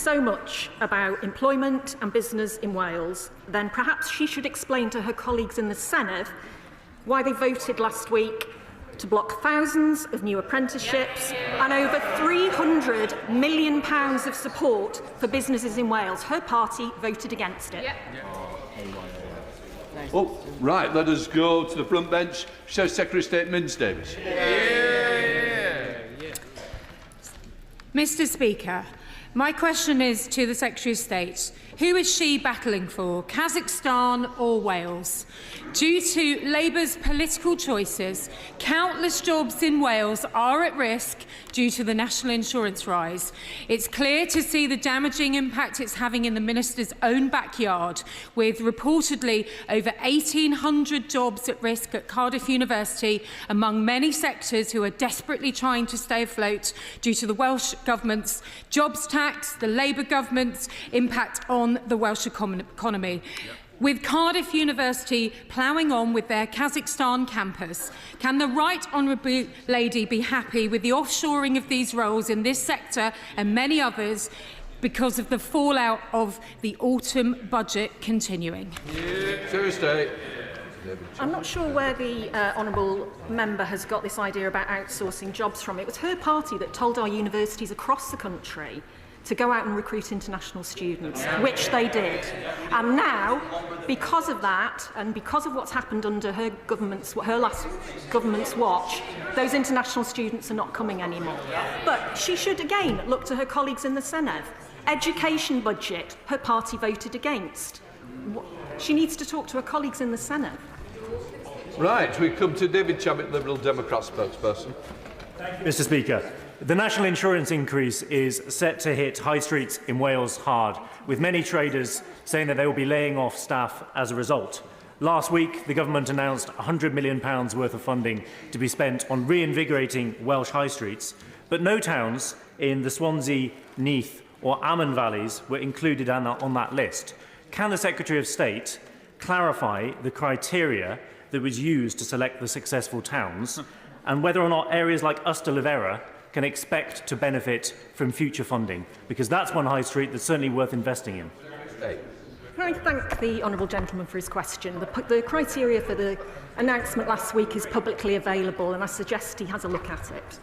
so much about employment and business in Wales, then perhaps she should explain to her colleagues in the Senedd why they voted last week to block thousands of new apprenticeships and over £300 million of support for businesses in Wales. Her party voted against it. Oh, right, let us go to the front bench. Show Secretary of State Minns Davies. Mr. Speaker, my question is to the Secretary of State. Who is she battling for, Kazakhstan or Wales? Due to Labour's political choices, countless jobs in Wales are at risk due to the national insurance rise. It's clear to see the damaging impact it's having in the Minister's own backyard, with reportedly over 1,800 jobs at risk at Cardiff University, among many sectors who are desperately trying to stay afloat due to the Welsh Government's jobs tax, the Labour Government's impact on the Welsh economy. With Cardiff University ploughing on with their Kazakhstan campus, can the Right Honourable Lady be happy with the offshoring of these roles in this sector and many others because of the fallout of the autumn budget continuing? I'm not sure where the honourable member has got this idea about outsourcing jobs from. It was her party that told our universities across the country to go out and recruit international students, which they did. And now, because of that, and because of what's happened under her last government's watch, those international students are not coming anymore. But she should again look to her colleagues in the Senedd. Education budget, her party voted against. She needs to talk to her colleagues in the Senedd. Right, we come to David Chabot, Liberal Democrat spokesperson. Mr. Speaker, the national insurance increase is set to hit high streets in Wales hard, with many traders saying that they will be laying off staff as a result. Last week, the government announced £100 million worth of funding to be spent on reinvigorating Welsh high streets, but no towns in the Swansea, Neath or Ammon valleys were included on that list. Can the Secretary of State clarify the criteria that was used to select the successful towns, and whether or not areas like Usta can expect to benefit from future funding? Because that's one high street that's certainly worth investing in. Can I thank the honourable gentleman for his question? The criteria for the announcement last week is publicly available, and I suggest he has a look at it.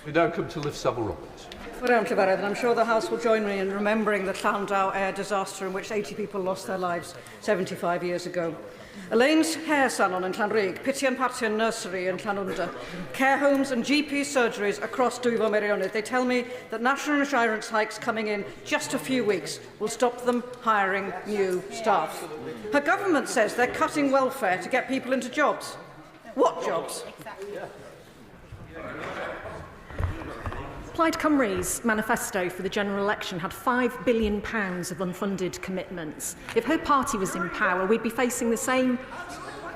We now come to Liv Savile-Roberts. And I'm sure the House will join me in remembering the Handout air disaster in which 80 people lost their lives 75 years ago. Elaine's hair salon in Llanrug, Pitian Partian Nursery in Llanwnder, care homes and GP surgeries across Dwyfo Meirionnydd. They tell me that national insurance hikes coming in just a few weeks will stop them hiring new staff. Her government says they're cutting welfare to get people into jobs. What jobs? Plaid Cymru's manifesto for the general election had £5 billion of unfunded commitments. If her party was in power, we'd be facing the same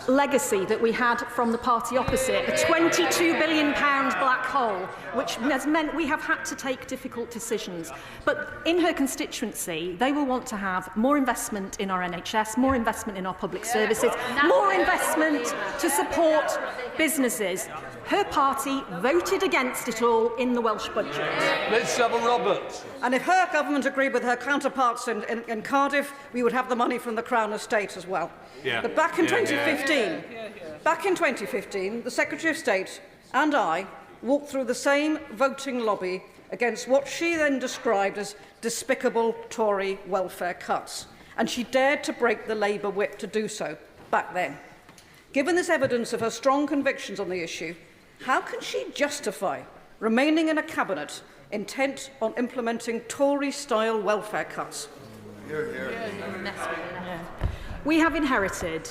legacy that we had from the party opposite, a £22 billion black hole, which has meant we have had to take difficult decisions. But in her constituency, they will want to have more investment in our NHS, more investment in our public services, more investment to support businesses. Her party voted against it all in the Welsh budget. Liv Savile-Roberts. And if her government agreed with her counterparts in Cardiff, we would have the money from the Crown Estate as well. But back in 2015, the Secretary of State and I walked through the same voting lobby against what she then described as despicable Tory welfare cuts. And she dared to break the Labour whip to do so back then. Given this evidence of her strong convictions on the issue, how can she justify remaining in a cabinet intent on implementing Tory-style welfare cuts? We have inherited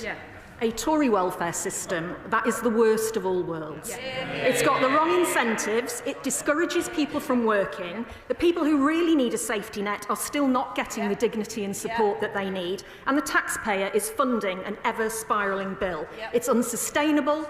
a Tory welfare system that is the worst of all worlds. It's got the wrong incentives, it discourages people from working, the people who really need a safety net are still not getting the dignity and support that they need, and the taxpayer is funding an ever-spiralling bill. It's unsustainable,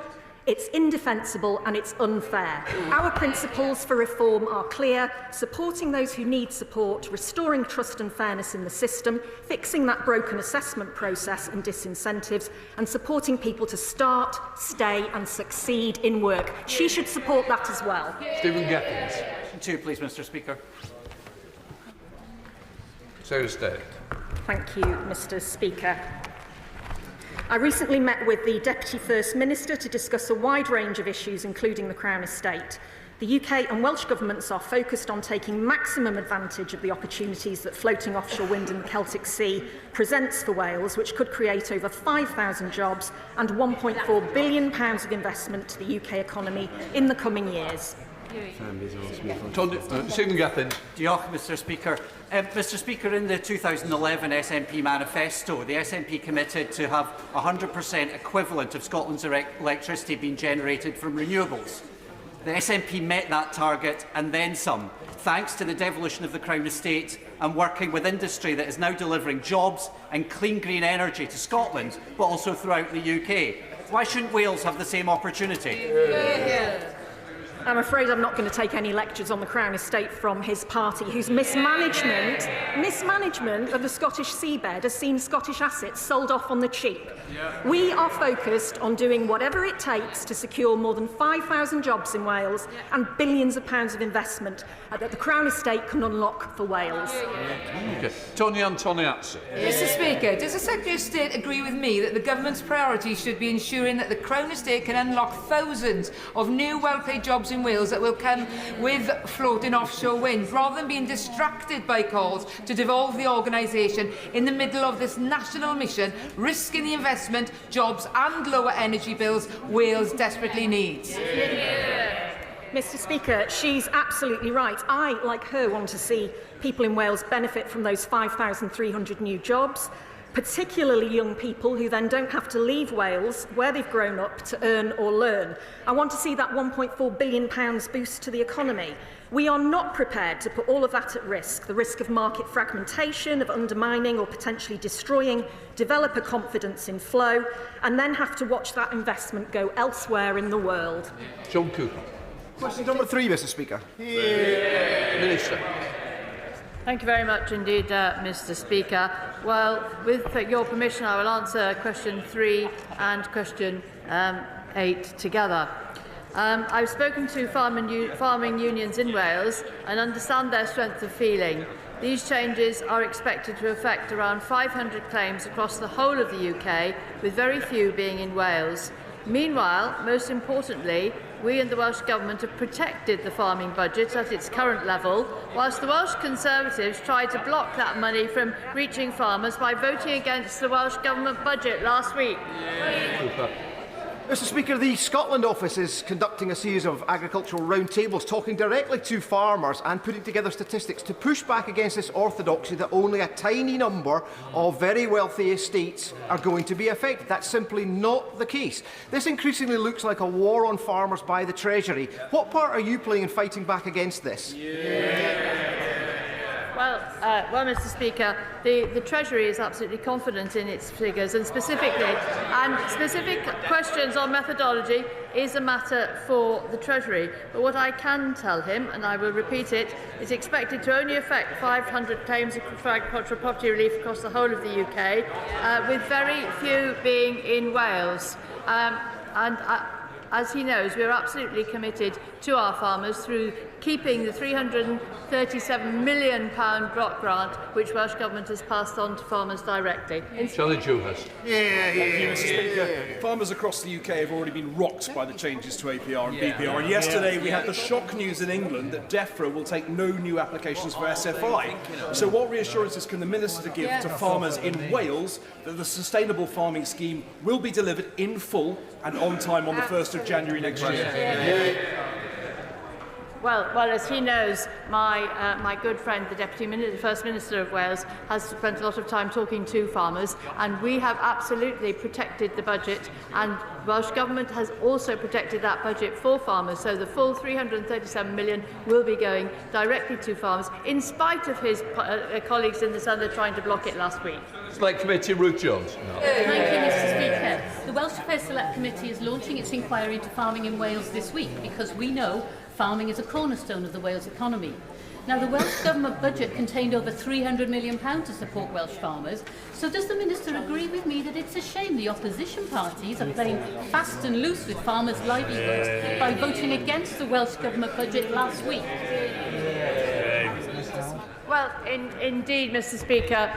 it's indefensible and it's unfair. Our principles for reform are clear: supporting those who need support, restoring trust and fairness in the system, fixing that broken assessment process and disincentives, and supporting people to start, stay and succeed in work. She should support that as well. Stephen Gethings. Two, please, Mr. Speaker. Secretary of State. Thank you, Mr. Speaker. I recently met with the Deputy First Minister to discuss a wide range of issues, including the Crown Estate. The UK and Welsh governments are focused on taking maximum advantage of the opportunities that floating offshore wind in the Celtic Sea presents for Wales, which could create over 5,000 jobs and £1.4 billion of investment to the UK economy in the coming years. Stephen Gethin. Diolch, Mr. Speaker. Mr. Speaker, in the 2011 SNP manifesto, the SNP committed to have 100% equivalent of Scotland's electricity being generated from renewables. The SNP met that target and then some, thanks to the devolution of the Crown Estate and working with industry that is now delivering jobs and clean green energy to Scotland, but also throughout the UK. Why shouldn't Wales have the same opportunity? I'm afraid I'm not going to take any lectures on the Crown Estate from his party, whose mismanagement of the Scottish seabed has seen Scottish assets sold off on the cheap. We are focused on doing whatever it takes to secure more than 5,000 jobs in Wales and billions of pounds of investment that the Crown Estate can unlock for Wales. Okay. Tony Antoniazzi. Mr. Speaker, does the Secretary of State agree with me that the government's priority should be ensuring that the Crown Estate can unlock thousands of new well-paid jobs in Wales that will come with floating offshore wind, rather than being distracted by calls to devolve the organisation in the middle of this national mission, risking the investment, jobs and lower energy bills Wales desperately needs? Mr. Speaker, she's absolutely right. I, like her, want to see people in Wales benefit from those 5,300 new jobs, particularly young people who then don't have to leave Wales, where they've grown up, to earn or learn. I want to see that £1.4 billion boost to the economy. We are not prepared to put all of that at risk, the risk of market fragmentation, of undermining or potentially destroying developer confidence in flow, and then have to watch that investment go elsewhere in the world. John Cooper. Question number 3, Mr. Speaker. Minister. Thank you very much indeed, Mr. Speaker. Well, with your permission, I will answer question 3 and question 8 together. I've spoken to farming unions in Wales and understand their strength of feeling. These changes are expected to affect around 500 claims across the whole of the UK, with very few being in Wales. Meanwhile, most importantly, we and the Welsh Government have protected the farming budget at its current level, whilst the Welsh Conservatives tried to block that money from reaching farmers by voting against the Welsh Government budget last week. Mr. Speaker, the Scotland Office is conducting a series of agricultural roundtables talking directly to farmers and putting together statistics to push back against this orthodoxy that only a tiny number of very wealthy estates are going to be affected. That's simply not the case. This increasingly looks like a war on farmers by the Treasury. What part are you playing in fighting back against this? Well, Mr. Speaker, the Treasury is absolutely confident in its figures, and specific questions on methodology is a matter for the Treasury. But what I can tell him, and I will repeat it, is expected to only affect 500 claims for agricultural property relief across the whole of the UK, with very few being in Wales. As he knows, we are absolutely committed to our farmers through keeping the £337 million block grant, which Welsh Government has passed on to farmers directly. Charlie Dewhurst. Thank you, Mr. Speaker. Farmers across the UK have already been rocked by the changes to APR and BPR. And yesterday we had the shock news in England that DEFRA will take no new applications for SFI. So what reassurances can the Minister give to farmers in Wales that the sustainable farming scheme will be delivered in full and on time on the 1st of January next year? Well, as he knows, my good friend, the First Minister of Wales, has spent a lot of time talking to farmers, and we have absolutely protected the budget, and Welsh Government has also protected that budget for farmers, so the full £337 million will be going directly to farmers, in spite of his colleagues in the South trying to block it last week. Select Committee, Ruth Jones. Thank you, Mr. Speaker. The Welsh Affairs Select Committee is launching its inquiry into farming in Wales this week, because we know farming is a cornerstone of the Wales economy. Now, the Welsh Government budget contained over £300 million to support Welsh farmers. So does the Minister agree with me that it's a shame the opposition parties are playing fast and loose with farmers' livelihoods by voting against the Welsh Government budget last week? Well, indeed, Mr. Speaker,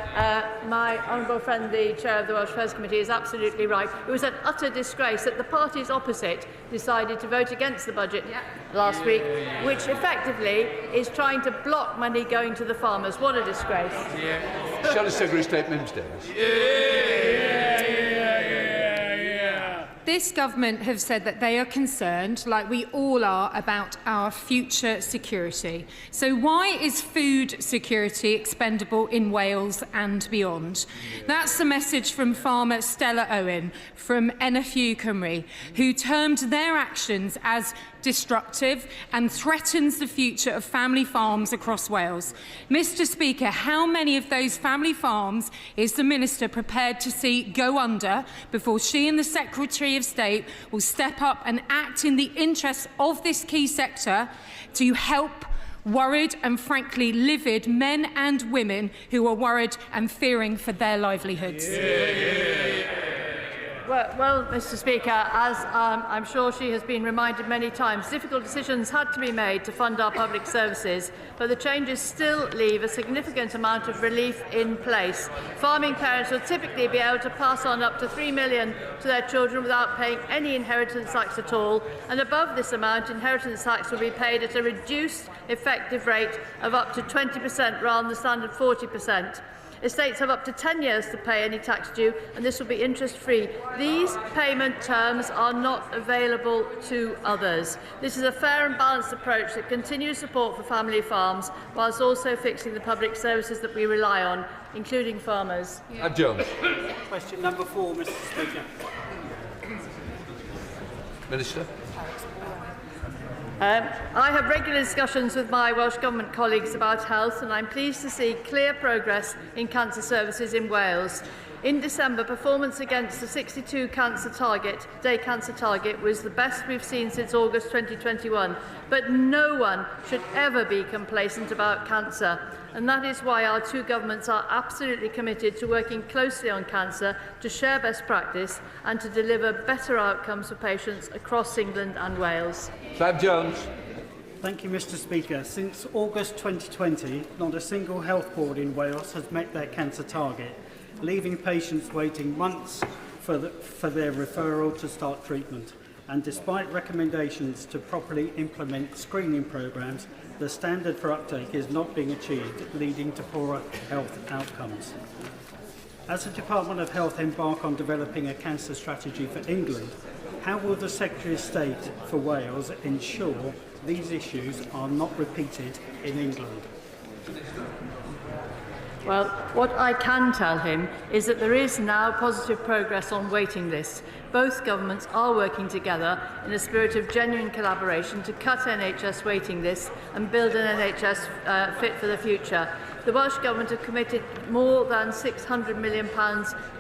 my honourable friend, the Chair of the Welsh Affairs Committee, is absolutely right. It was an utter disgrace that the parties opposite decided to vote against the budget last week, which effectively is trying to block money going to the farmers. What a disgrace. Shall the Secretary of State Mims Davies? This government have said that they are concerned, like we all are, about our future security. So why is food security expendable in Wales and beyond? That's the message from farmer Stella Owen from NFU Cymru, who termed their actions as destructive and threatens the future of family farms across Wales. Mr. Speaker, how many of those family farms is the Minister prepared to see go under before she and the Secretary of State will step up and act in the interests of this key sector to help worried and frankly livid men and women who are worried and fearing for their livelihoods? Well, Mr. Speaker, as I'm sure she has been reminded many times, difficult decisions had to be made to fund our public services, but the changes still leave a significant amount of relief in place. Farming parents will typically be able to pass on up to £3 million to their children without paying any inheritance tax at all, and above this amount, inheritance tax will be paid at a reduced effective rate of up to 20% rather than the standard 40%. Estates have up to 10 years to pay any tax due, and this will be interest-free. These payment terms are not available to others. This is a fair and balanced approach that continues support for family farms, whilst also fixing the public services that we rely on, including farmers. Jones. Question number 4, Mr. Speaker. Minister. I have regular discussions with my Welsh Government colleagues about health, and I'm pleased to see clear progress in cancer services in Wales. In December, performance against the 62 day cancer target was the best we've seen since August 2021. But no one should ever be complacent about cancer. And that is why our two governments are absolutely committed to working closely on cancer, to share best practice and to deliver better outcomes for patients across England and Wales. Clive Jones. Thank you, Mr. Speaker. Since August 2020, not a single health board in Wales has met their cancer target, leaving patients waiting months for their referral to start treatment. And despite recommendations to properly implement screening programmes, the standard for uptake is not being achieved, leading to poorer health outcomes. As the Department of Health embark on developing a cancer strategy for England, how will the Secretary of State for Wales ensure these issues are not repeated in England? Well, what I can tell him is that there is now positive progress on waiting lists. Both governments are working together in a spirit of genuine collaboration to cut NHS waiting lists and build an NHS fit for the future. The Welsh Government have committed more than £600 million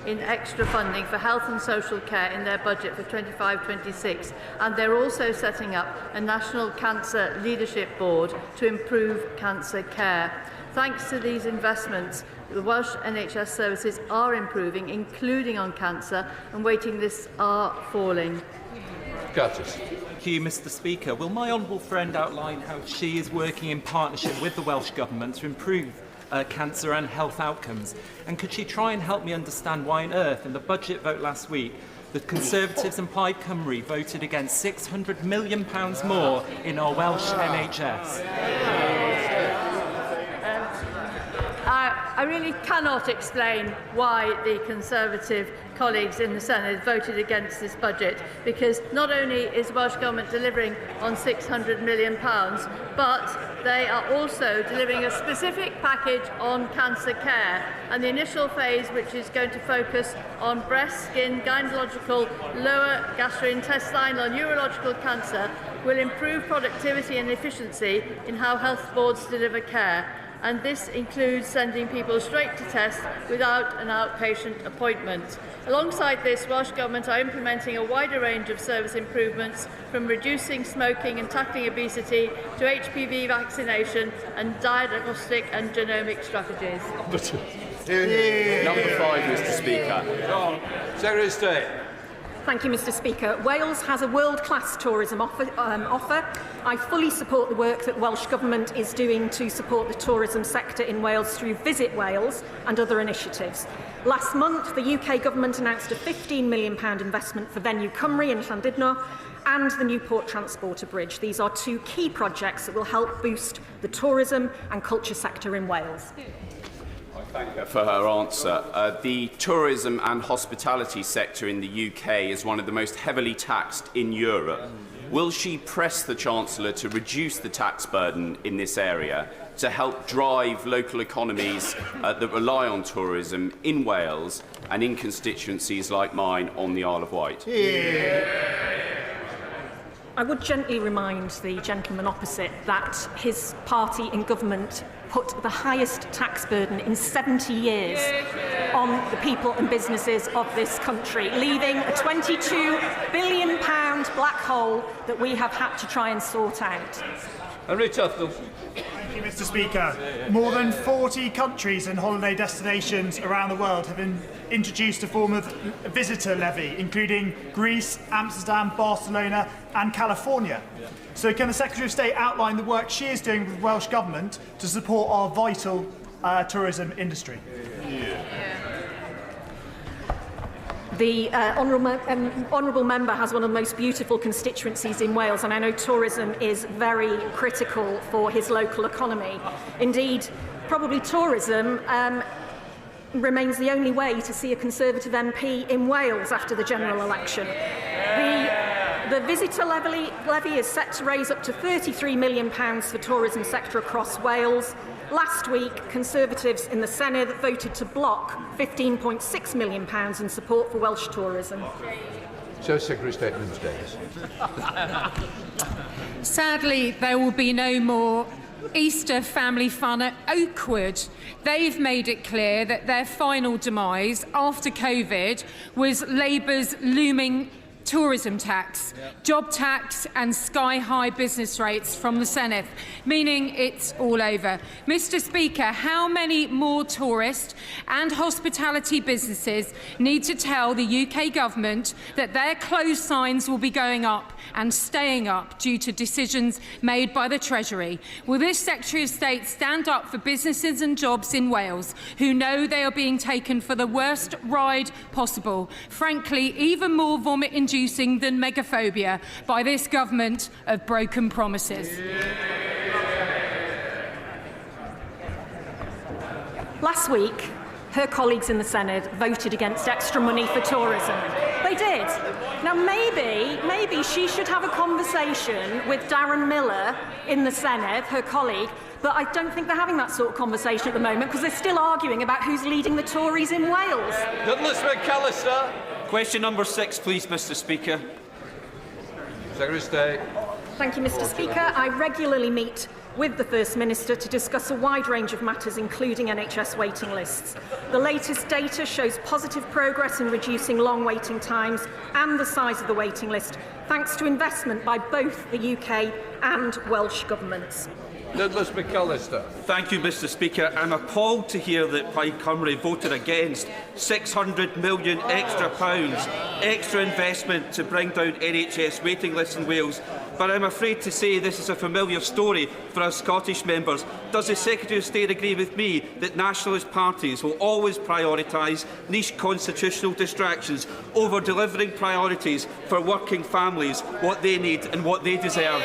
in extra funding for health and social care in their budget for 25-26, and they're also setting up a National Cancer Leadership Board to improve cancer care. Thanks to these investments, the Welsh NHS services are improving, including on cancer, and waiting lists are falling. Curtis. Thank you, Mr. Speaker. Will my honourable friend outline how she is working in partnership with the Welsh Government to improve cancer and health outcomes? And could she try and help me understand why on earth, in the budget vote last week, the Conservatives and Plaid Cymru voted against £600 million more in our Welsh NHS? I really cannot explain why the Conservative colleagues in the Senate voted against this budget, because not only is the Welsh Government delivering on £600 million, but they are also delivering a specific package on cancer care. And the initial phase, which is going to focus on breast, skin, gynecological, lower gastrointestinal and urological cancer, will improve productivity and efficiency in how health boards deliver care. And this includes sending people straight to test without an outpatient appointment. Alongside this, Welsh Government are implementing a wider range of service improvements, from reducing smoking and tackling obesity to HPV vaccination and diagnostic and genomic strategies. Number 5, Mr. Speaker. Secretary of State. Thank you, Mr Speaker. Wales has a world-class tourism offer. I fully support the work that Welsh Government is doing to support the tourism sector in Wales through Visit Wales and other initiatives. Last month, the UK Government announced a £15 million investment for Venue Cymru in Llandudno and the Newport Transporter Bridge. These are two key projects that will help boost the tourism and culture sector in Wales. Thank her for her answer. The tourism and hospitality sector in the UK is one of the most heavily taxed in Europe. Will she press the Chancellor to reduce the tax burden in this area to help drive local economies that rely on tourism in Wales and in constituencies like mine on the Isle of Wight? I would gently remind the gentleman opposite that his party in government put the highest tax burden in 70 years on the people and businesses of this country, leaving a £22 billion black hole that we have had to try and sort out. Henry Tufnell. Thank you, Mr Speaker. More than 40 countries and holiday destinations around the world have introduced a form of visitor levy, including Greece, Amsterdam, Barcelona and California. So can the Secretary of State outline the work she is doing with Welsh Government to support our vital tourism industry? The honourable member has one of the most beautiful constituencies in Wales, and I know tourism is very critical for his local economy. Indeed, probably tourism remains the only way to see a Conservative MP in Wales after the general election. The visitor levy is set to raise up to £33 million for tourism sector across Wales. Last week, Conservatives in the Senedd voted to block £15.6 million in support for Welsh tourism. So, Secretary of State Minister Davis. Sadly, there will be no more Easter family fun at Oakwood. They've made it clear that their final demise after COVID was Labour's looming tourism tax, job tax and sky-high business rates from the Senedd, meaning it's all over. Mr Speaker, how many more tourist and hospitality businesses need to tell the UK Government that their closed signs will be going up and staying up due to decisions made by the Treasury? Will this Secretary of State stand up for businesses and jobs in Wales who know they are being taken for the worst ride possible, frankly even more vomit-inducing than megaphobia, by this government of broken promises? Last week, her colleagues in the Senedd voted against extra money for tourism. They did. Now, maybe she should have a conversation with Darren Miller in the Senedd, her colleague, but I don't think they're having that sort of conversation at the moment because they're still arguing about who's leading the Tories in Wales. Douglas McAllister. Question number 6, please, Mr Speaker. Secretary of State. Thank you, Mr Speaker. I regularly meet with the First Minister to discuss a wide range of matters, including NHS waiting lists. The latest data shows positive progress in reducing long waiting times and the size of the waiting list, thanks to investment by both the UK and Welsh governments. Douglas McAllister. Thank you, Mr Speaker. I'm appalled to hear that Plaid Cymru voted against £600 million extra investment to bring down NHS waiting lists in Wales. But I'm afraid to say this is a familiar story for our Scottish members. Does the Secretary of State agree with me that nationalist parties will always prioritise niche constitutional distractions over delivering priorities for working families, what they need and what they deserve?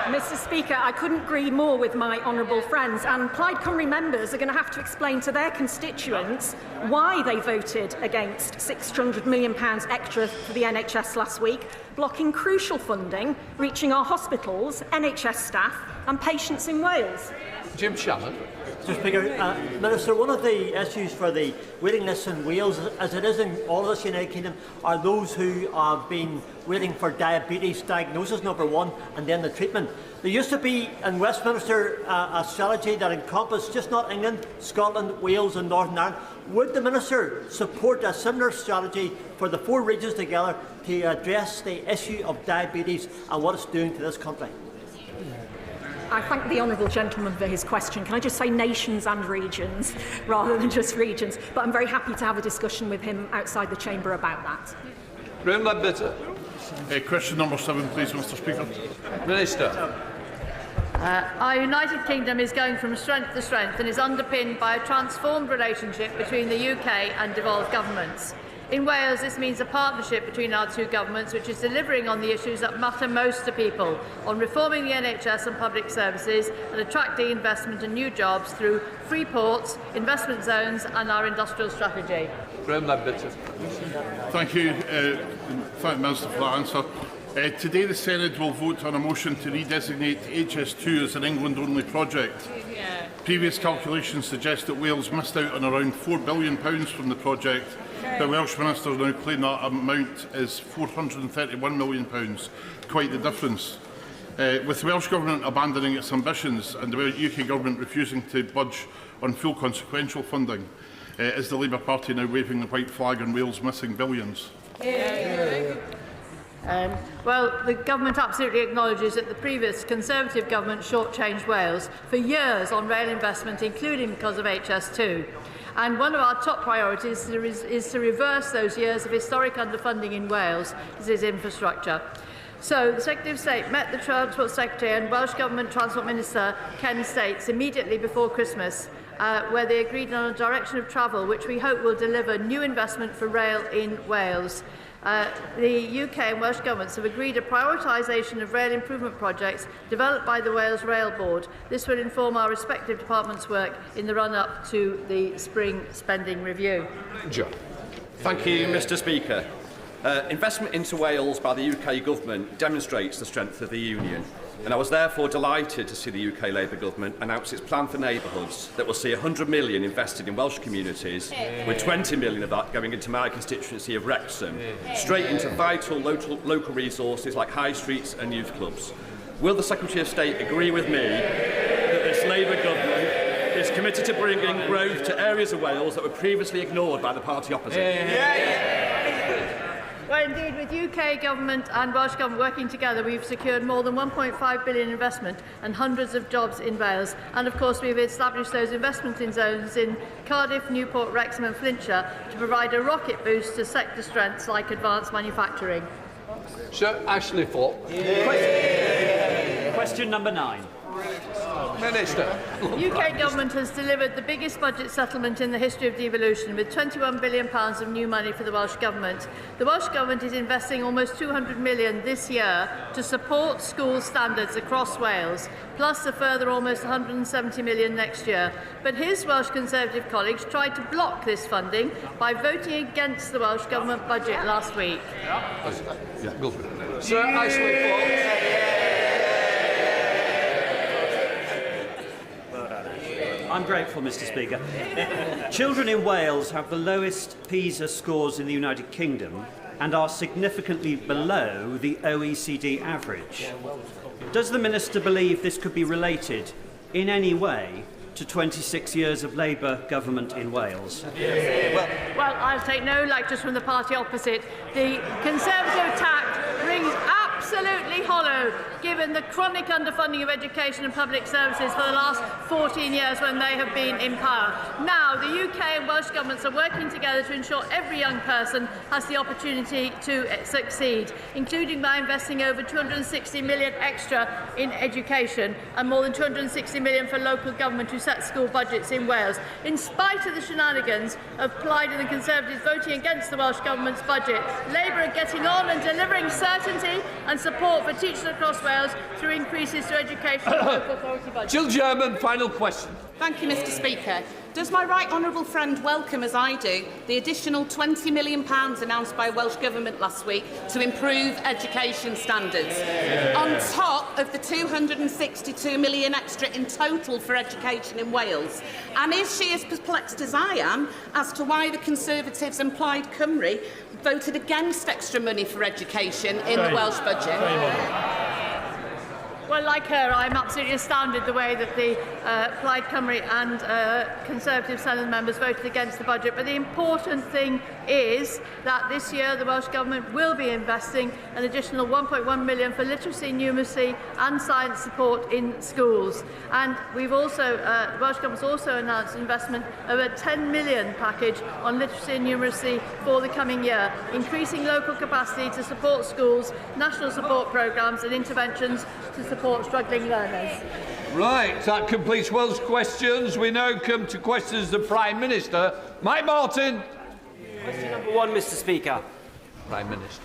Mr Speaker, I couldn't agree more with my honourable friends, and Plaid Cymru members are going to have to explain to their constituents why they voted against £600 million extra for the NHS last week, blocking crucial funding reaching our hospitals, NHS staff and patients in Wales. Jim Shannon. Mr Speaker, Minister, one of the issues for the waiting lists in Wales, as it is in all of the United Kingdom, are those who have been waiting for diabetes diagnosis, number one, and then the treatment. There used to be in Westminster a strategy that encompassed just not England, Scotland, Wales and Northern Ireland. Would the Minister support a similar strategy for the 4 regions together to address the issue of diabetes and what it's doing to this country? I thank the honourable gentleman for his question. Can I just say nations and regions rather than just regions? But I'm very happy to have a discussion with him outside the chamber about that. Graham Ledbetter. Question number 7, please, Mr. Speaker. Minister. Our United Kingdom is going from strength to strength and is underpinned by a transformed relationship between the UK and devolved governments. In Wales, this means a partnership between our two governments which is delivering on the issues that matter most to people, on reforming the NHS and public services and attracting investment and new jobs through free ports, investment zones and our industrial strategy. Graham Ledbetter. Thank you. Thank the Minister for that answer. Today the Senate will vote on a motion to redesignate HS2 as an England-only project. Previous calculations suggest that Wales missed out on around £4 billion from the project. The Welsh Minister now claim that amount is £431 million. Quite the difference. With the Welsh Government abandoning its ambitions and the UK Government refusing to budge on full consequential funding, is the Labour Party now waving the white flag on Wales missing billions? Well, the government absolutely acknowledges that the previous Conservative government shortchanged Wales for years on rail investment, including because of HS2. And one of our top priorities is to reverse those years of historic underfunding in Wales. This is infrastructure. So the Secretary of State met the Transport Secretary and Welsh Government Transport Minister Ken States immediately before Christmas, where they agreed on a direction of travel which we hope will deliver new investment for rail in Wales. The UK and Welsh governments have agreed a prioritisation of rail improvement projects developed by the Wales Rail Board. This will inform our respective departments' work in the run-up to the spring spending review. John. Thank you, Mr. Speaker. Investment into Wales by the UK government demonstrates the strength of the Union, and I was therefore delighted to see the UK Labour government announce its plan for neighbourhoods that will see £100 million invested in Welsh communities, with £20 million of that going into my constituency of Wrexham, straight into vital local resources like high streets and youth clubs. Will the Secretary of State agree with me that this Labour government is committed to bringing growth to areas of Wales that were previously ignored by the party opposite? Well, indeed, with UK Government and Welsh Government working together, we've secured more than £1.5 billion investment and hundreds of jobs in Wales. And, of course, we've established those investment zones in Cardiff, Newport, Wrexham and Flintshire to provide a rocket boost to sector strengths like advanced manufacturing. Sir Ashley Fox. Question number 9. Minister. UK Government has delivered the biggest budget settlement in the history of devolution, with £21 billion of new money for the Welsh Government. The Welsh Government is investing almost £200 million this year to support school standards across Wales, plus a further almost £170 million next year. But his Welsh Conservative colleagues tried to block this funding by voting against the Welsh Government budget last week. Sir Ashley Fox. I'm grateful, Mr. Speaker. Children in Wales have the lowest PISA scores in the United Kingdom and are significantly below the OECD average. Does the Minister believe this could be related in any way to 26 years of Labour government in Wales? Well, I'll take no lectures from the party opposite. The Conservative attack rings absolutely hollow, given the chronic underfunding of education and public services for the last 14 years when they have been in power. Now, the UK and Welsh governments are working together to ensure every young person has the opportunity to succeed, including by investing over £260 million extra in education and more than £260 million for local government who set school budgets in Wales. In spite of the shenanigans of Plaid and the Conservatives voting against the Welsh Government's budget, Labour are getting on and delivering certainty and support for teachers across Wales through increases to education and local authority budgets. Jill German, final question. Thank you, Mr. Speaker. Does my right honourable friend welcome, as I do, the additional £20 million announced by Welsh Government last week to improve education standards, on top of the £262 million extra in total for education in Wales? And is she as perplexed as I am as to why the Conservatives and Plaid Cymru voted against extra money for education in the Welsh budget? Well, like her, I'm absolutely astounded the way that the Plaid Cymru and Conservative Senate members voted against the budget. But the important thing is that this year the Welsh Government will be investing an additional 1.1 million for literacy, numeracy and science support in schools. And we've also, the Welsh Government's also announced an investment of a 10 million package on literacy and numeracy for the coming year, increasing local capacity to support schools, national support programmes and interventions to support struggling learners. Right, that completes Welsh questions. We now come to questions to the Prime Minister. Mike Martin. Question number 1, Mr. Speaker. Prime Minister.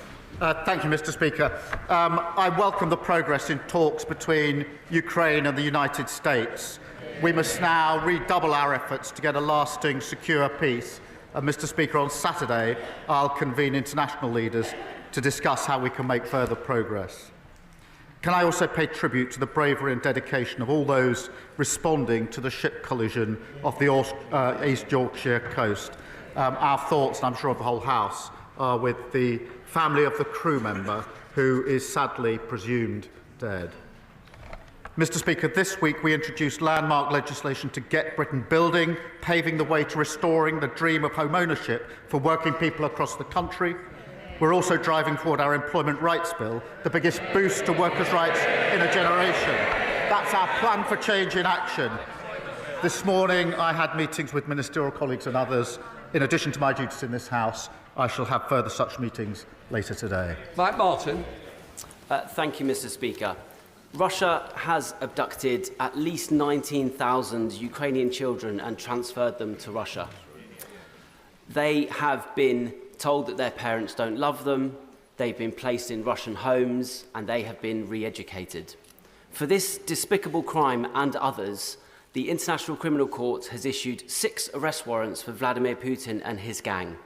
Thank you, Mr. Speaker. I welcome the progress in talks between Ukraine and the United States. We must now redouble our efforts to get a lasting, secure peace. Mr. Speaker, on Saturday, I'll convene international leaders to discuss how we can make further progress. Can I also pay tribute to the bravery and dedication of all those responding to the ship collision off the East Yorkshire coast? Our thoughts, and I'm sure of the whole House, are with the family of the crew member who is sadly presumed dead. Mr. Speaker, this week we introduced landmark legislation to get Britain building, paving the way to restoring the dream of home ownership for working people across the country. We're also driving forward our Employment Rights Bill, the biggest boost to workers' rights in a generation. That's our plan for change in action. This morning I had meetings with ministerial colleagues and others. In addition to my duties in this House, I shall have further such meetings later today. Mike Martin. Thank you, Mr. Speaker. Russia has abducted at least 19,000 Ukrainian children and transferred them to Russia. They have been told that their parents don't love them, they've been placed in Russian homes, and they have been re-educated. For this despicable crime and others, the International Criminal Court has issued 6 arrest warrants for Vladimir Putin and his gang.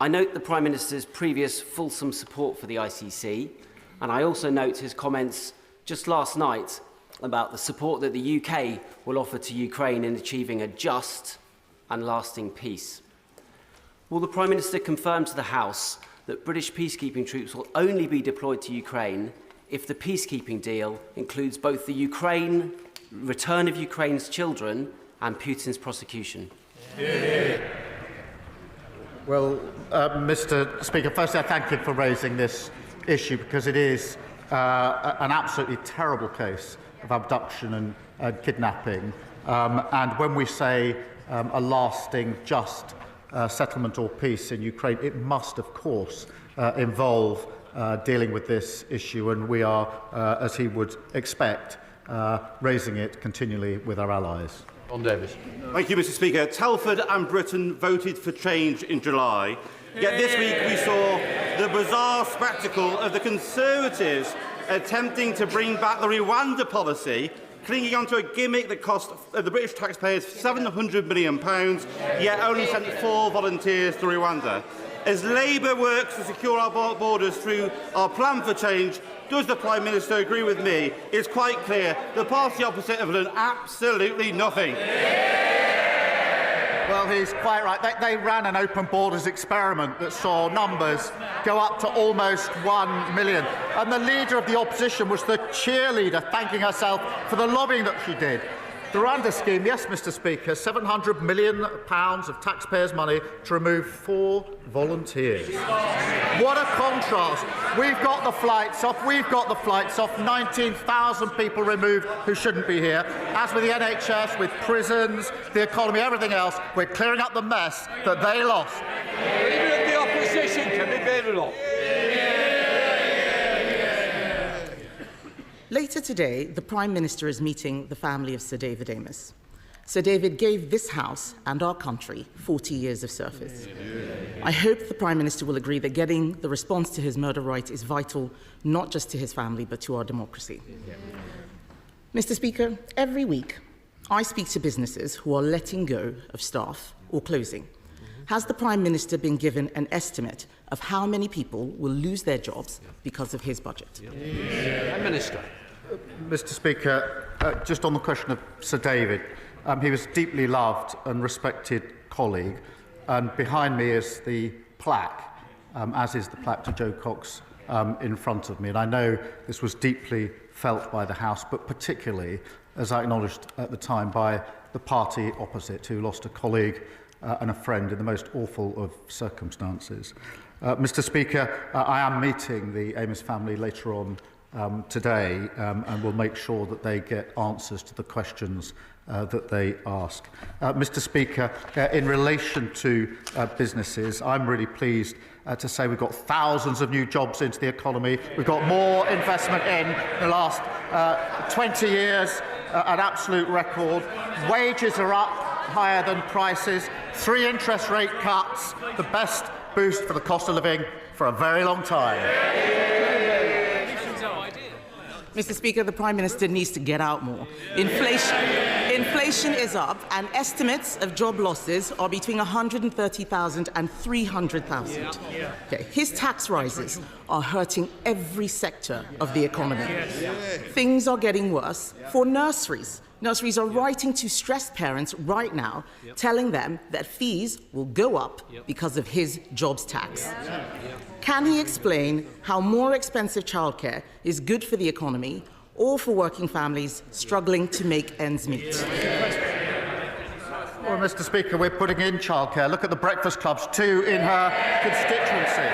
I note the Prime Minister's previous fulsome support for the ICC, and I also note his comments just last night about the support that the UK will offer to Ukraine in achieving a just and lasting peace. Will the Prime Minister confirm to the House that British peacekeeping troops will only be deployed to Ukraine if the peacekeeping deal includes both the return of Ukraine's children and Putin's prosecution? Well, Mr. Speaker, firstly, I thank you for raising this issue because it is an absolutely terrible case of abduction and kidnapping. And when we say a lasting, just settlement or peace in Ukraine, it must, of course, involve dealing with this issue, and we are, as he would expect, raising it continually with our allies. John Davis. Thank you, Mr. Speaker. Telford and Britain voted for change in July. Yet this week we saw the bizarre spectacle of the Conservatives attempting to bring back the Rwanda policy, clinging onto a gimmick that cost the British taxpayers £700 million, yet only sent 4 volunteers to Rwanda. As Labour works to secure our borders through our plan for change, does the Prime Minister agree with me? It's quite clear the party opposite have done absolutely nothing. Well, he's quite right. They ran an open borders experiment that saw numbers go up to almost 1 million. And the leader of the opposition was the cheerleader, thanking herself for the lobbying that she did. The Rwanda scheme, yes, Mr. Speaker, £700 million of taxpayers' money to remove 4 volunteers. What a contrast. We've got the flights off. 19,000 people removed who shouldn't be here. As with the NHS, with prisons, the economy, everything else, we're clearing up the mess that they lost. Leader of the opposition, Kemi Badenoch. Later today, the Prime Minister is meeting the family of Sir David Amess. Sir David gave this House and our country 40 years of service. I hope the Prime Minister will agree that getting the response to his murder right is vital, not just to his family, but to our democracy. Mr. Speaker, every week I speak to businesses who are letting go of staff or closing. Has the Prime Minister been given an estimate of how many people will lose their jobs because of his budget? Prime Minister. Mr. Speaker, just on the question of Sir David, he was a deeply loved and respected colleague, and behind me is the plaque, as is the plaque to Joe Cox in front of me. And I know this was deeply felt by the House, but particularly, as I acknowledged at the time, by the party opposite, who lost a colleague and a friend in the most awful of circumstances. Mr. Speaker, I am meeting the Amos family later on today and will make sure that they get answers to the questions that they ask. Mr. Speaker, in relation to businesses, I'm really pleased to say we've got thousands of new jobs into the economy. We've got more investment in the last 20 years, an absolute record. Wages are up higher than prices. 3 interest rate cuts, the best boost for the cost of living for a very long time. Mr. Speaker, the Prime Minister needs to get out more. Inflation is up, and estimates of job losses are between 130,000 and 300,000. Okay. His tax rises are hurting every sector of the economy. Things are getting worse for nurseries. Nurseries are writing to stressed parents right now, telling them that fees will go up because of his jobs tax. Can he explain how more expensive childcare is good for the economy or for working families struggling to make ends meet? Well, Mr. Speaker, we're putting in childcare. Look at the breakfast clubs, 2 in her constituency.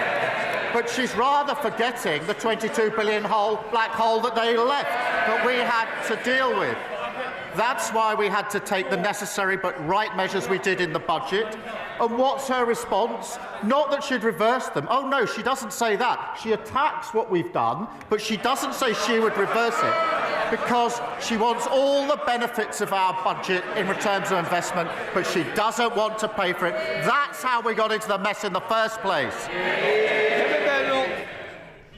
But she's rather forgetting the $22 billion black hole that they left, that we had to deal with. That's why we had to take the necessary but right measures we did in the budget. And what's her response? Not that she'd reverse them. Oh, no, she doesn't say that. She attacks what we've done, but she doesn't say she would reverse it because she wants all the benefits of our budget in returns of investment, but she doesn't want to pay for it. That's how we got into the mess in the first place.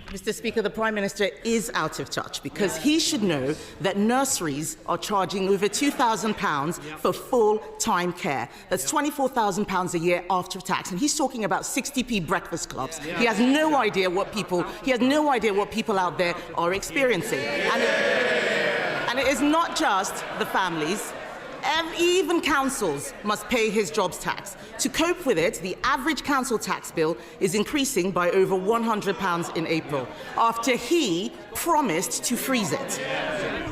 Mr. Speaker, the Prime Minister is out of touch because he should know that nurseries are charging over £2,000 for full-time care. That's £24,000 a year after tax, and he's talking about 60p breakfast clubs. He has no idea what people out there are experiencing, and it is not just the families. Even councils must pay his jobs tax. To cope with it, the average council tax bill is increasing by over £100 in April, after he promised to freeze it.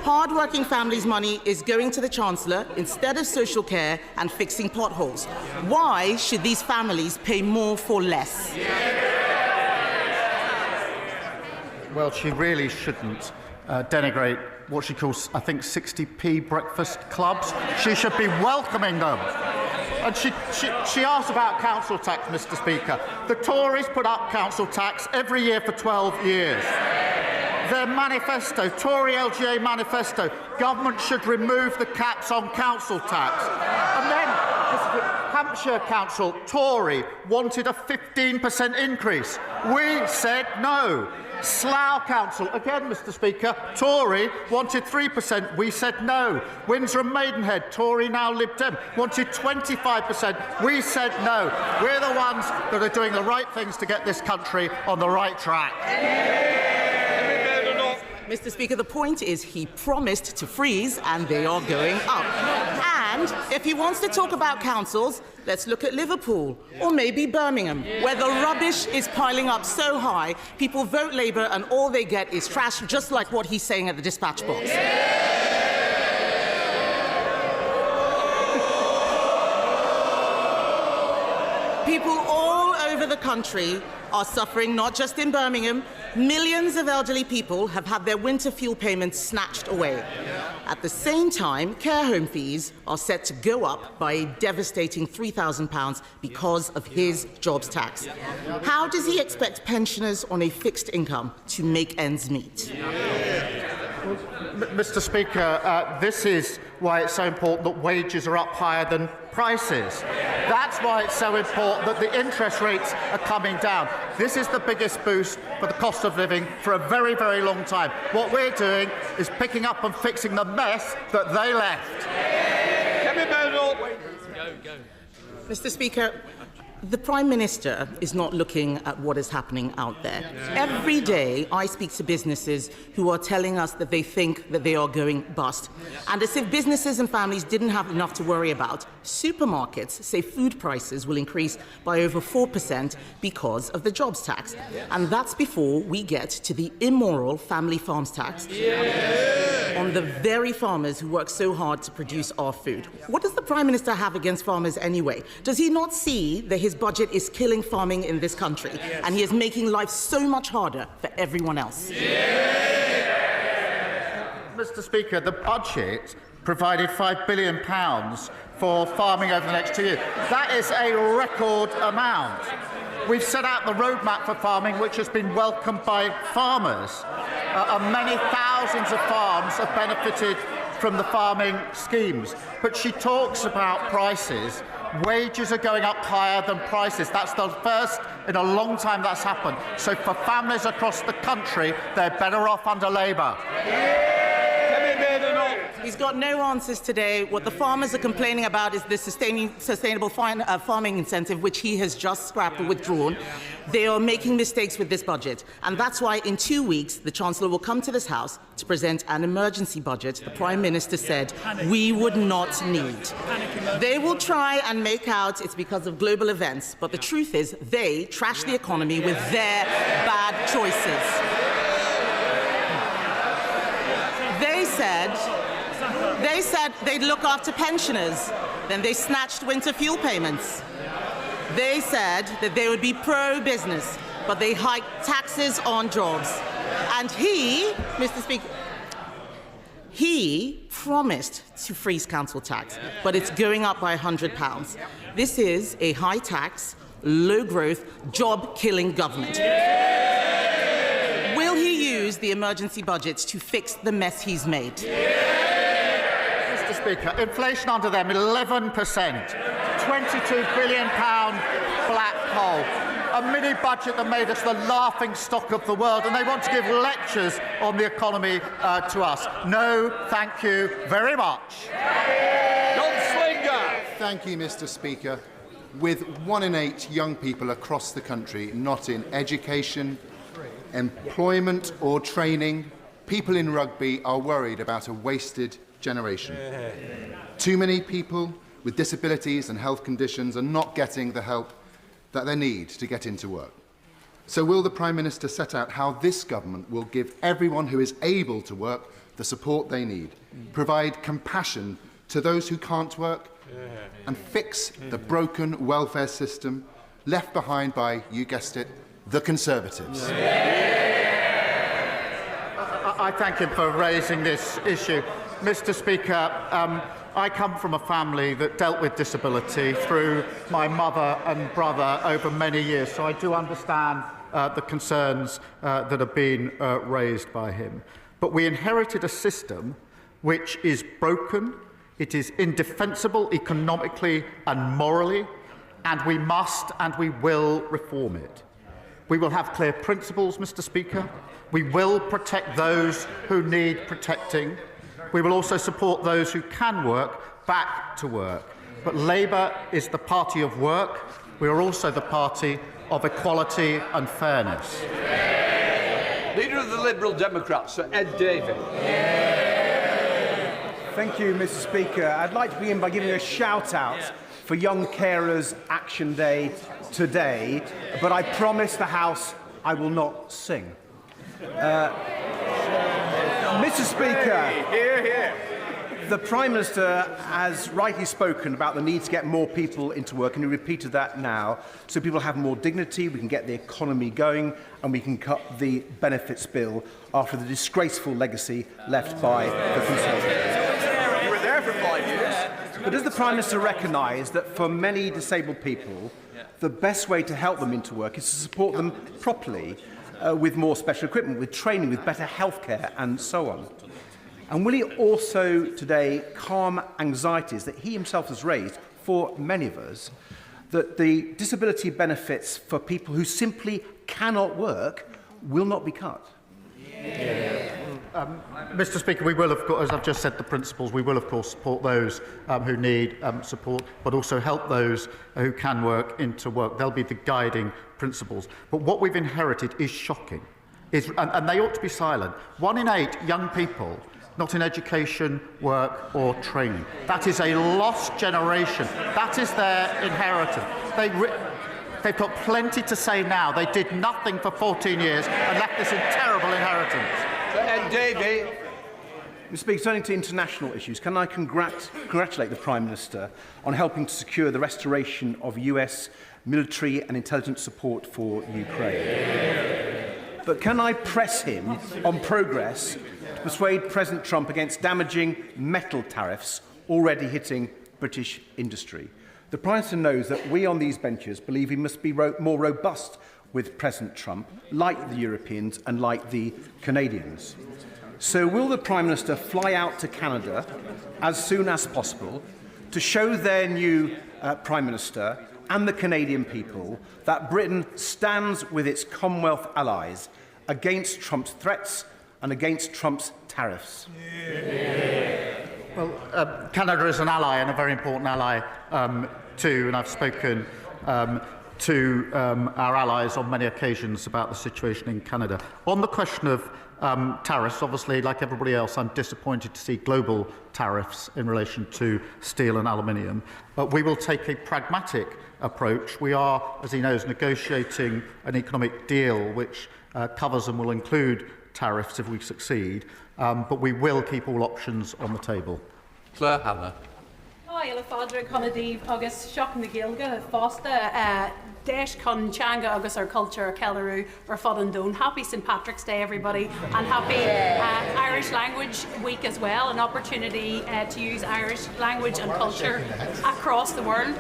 Hard-working families' money is going to the Chancellor instead of social care and fixing potholes. Why should these families pay more for less? Well, she really shouldn't denigrate what she calls, I think, 60p breakfast clubs. She should be welcoming them. And she asked about council tax, Mr. Speaker. The Tories put up council tax every year for 12 years. Their manifesto, Tory LGA manifesto, government should remove the caps on council tax. And then Hampshire Council, Tory, wanted a 15% increase. We said no. Slough Council, again, Mr. Speaker, Tory, wanted 3%. We said no. Windsor and Maidenhead, Tory, now Lib Dem, wanted 25%. We said no. We're the ones that are doing the right things to get this country on the right track. Mr. Speaker, the point is he promised to freeze, and they are going up. And if he wants to talk about councils, let's look at Liverpool or maybe Birmingham, where the rubbish is piling up so high, people vote Labour and all they get is trash, just like what he's saying at the dispatch box. People all over the country are suffering, not just in Birmingham. Millions of elderly people have had their winter fuel payments snatched away. At the same time, care home fees are set to go up by a devastating £3,000 because of his jobs tax. How does he expect pensioners on a fixed income to make ends meet? Mr. Speaker, this is why it's so important that wages are up higher than prices. That's why it's so important that the interest rates are coming down. This is the biggest boost for the cost of living for a very, very long time. What we're doing is picking up and fixing the mess that they left. Mr. Speaker, The Prime Minister is not looking at what is happening out there. Every day I speak to businesses who are telling us that they think that they are going bust. And as if businesses and families didn't have enough to worry about, supermarkets say food prices will increase by over 4% because of the jobs tax. And that's before we get to the immoral family farms tax on the very farmers who work so hard to produce our food. What does the Prime Minister have against farmers anyway? Does he not see that his budget is killing farming in this country and he is making life so much harder for everyone else? Mr. Speaker, the budget provided £5 billion for farming over the next 2 years. That is a record amount. We've set out the roadmap for farming, which has been welcomed by farmers. And many thousands of farms have benefited from the farming schemes. But she talks about prices. Wages are going up higher than prices. That's the first in a long time that's happened. So for families across the country, they're better off under Labour. He's got no answers today. What the farmers are complaining about is the sustainable farming incentive, which he has just scrapped or withdrawn. They are making mistakes with this budget. And that's why in 2 weeks, the Chancellor will come to this House to present an emergency budget the Prime Minister said we would not need. They will try and make out it's because of global events, but the truth is they trash the economy with their bad choices. They said they'd look after pensioners. Then they snatched winter fuel payments. They said that they would be pro-business, but they hiked taxes on jobs. And he, Mr. Speaker, he promised to freeze council tax, but it's going up by £100. This is a high-tax, low-growth, job-killing government. Will he use the emergency budget to fix the mess he's made? Mr. Speaker, inflation under them 11%, £22 billion black hole, a mini budget that made us the laughing stock of the world, and they want to give lectures on the economy to us. No, thank you very much. Thank you, Mr. Speaker. With 1 in 8 young people across the country not in education, employment or training, people in rugby are worried about a wasted generation. Too many people with disabilities and health conditions are not getting the help that they need to get into work. So will the Prime Minister set out how this government will give everyone who is able to work the support they need, provide compassion to those who can't work, and fix the broken welfare system left behind by, you guessed it, the Conservatives? I thank him for raising this issue. Mr. Speaker, I come from a family that dealt with disability through my mother and brother over many years, so I do understand the concerns that have been raised by him. But we inherited a system which is broken, it is indefensible economically and morally, and we must and we will reform it. We will have clear principles, Mr. Speaker. We will protect those who need protecting. We will also support those who can work back to work. But Labour is the party of work. We are also the party of equality and fairness. Leader of the Liberal Democrats, Sir Ed Davey. Thank you, Mr. Speaker. I'd like to begin by giving a shout-out for Young Carers Action Day today, but I promise the House I will not sing. Mr. Speaker, the Prime Minister has rightly spoken about the need to get more people into work, and he repeated that now, so people have more dignity, we can get the economy going, and we can cut the benefits bill after the disgraceful legacy left by the Conservatives. You were there for 5 years. But does the Prime Minister recognise that for many disabled people, the best way to help them into work is to support them properly with more special equipment, with training, with better healthcare and so on? And will he also today calm anxieties that he himself has raised for many of us, that the disability benefits for people who simply cannot work will not be cut? Mr. Speaker, we will, of course, as I've just said, the principles, we will, of course, support those who need support, but also help those who can work into work. They'll be the guiding principles. But what we've inherited is shocking, and they ought to be silent. 1 in 8 young people not in education, work or training. That is a lost generation. That is their inheritance. They've got plenty to say now. They did nothing for 14 years and left this in terrible inheritance. Davey. Mr. Speaker, turning to international issues, can I congratulate the Prime Minister on helping to secure the restoration of US military and intelligence support for Ukraine? But can I press him on progress to persuade President Trump against damaging metal tariffs already hitting British industry? The Prime Minister knows that we on these benches believe he must be more robust with President Trump, like the Europeans and like the Canadians. So will the Prime Minister fly out to Canada as soon as possible to show their new Prime Minister and the Canadian people that Britain stands with its Commonwealth allies against Trump's threats and against Trump's tariffs? Well, Canada is an ally and a very important ally too, and I've spoken to our allies on many occasions about the situation in Canada. On the question of tariffs, obviously, like everybody else, I'm disappointed to see global tariffs in relation to steel and aluminium. But we will take a pragmatic approach. We are, as he knows, negotiating an economic deal which covers and will include tariffs if we succeed, but we will keep all options on the table. Claire Hannah. Hi, Fadra Conadív agus Seach na Gaeilge Fosta Deis Con Changa agus our culture Kellaroo or Fodandone. Happy St Patrick's Day, everybody, and happy Irish Language Week as well. An opportunity to use Irish language and culture across the world.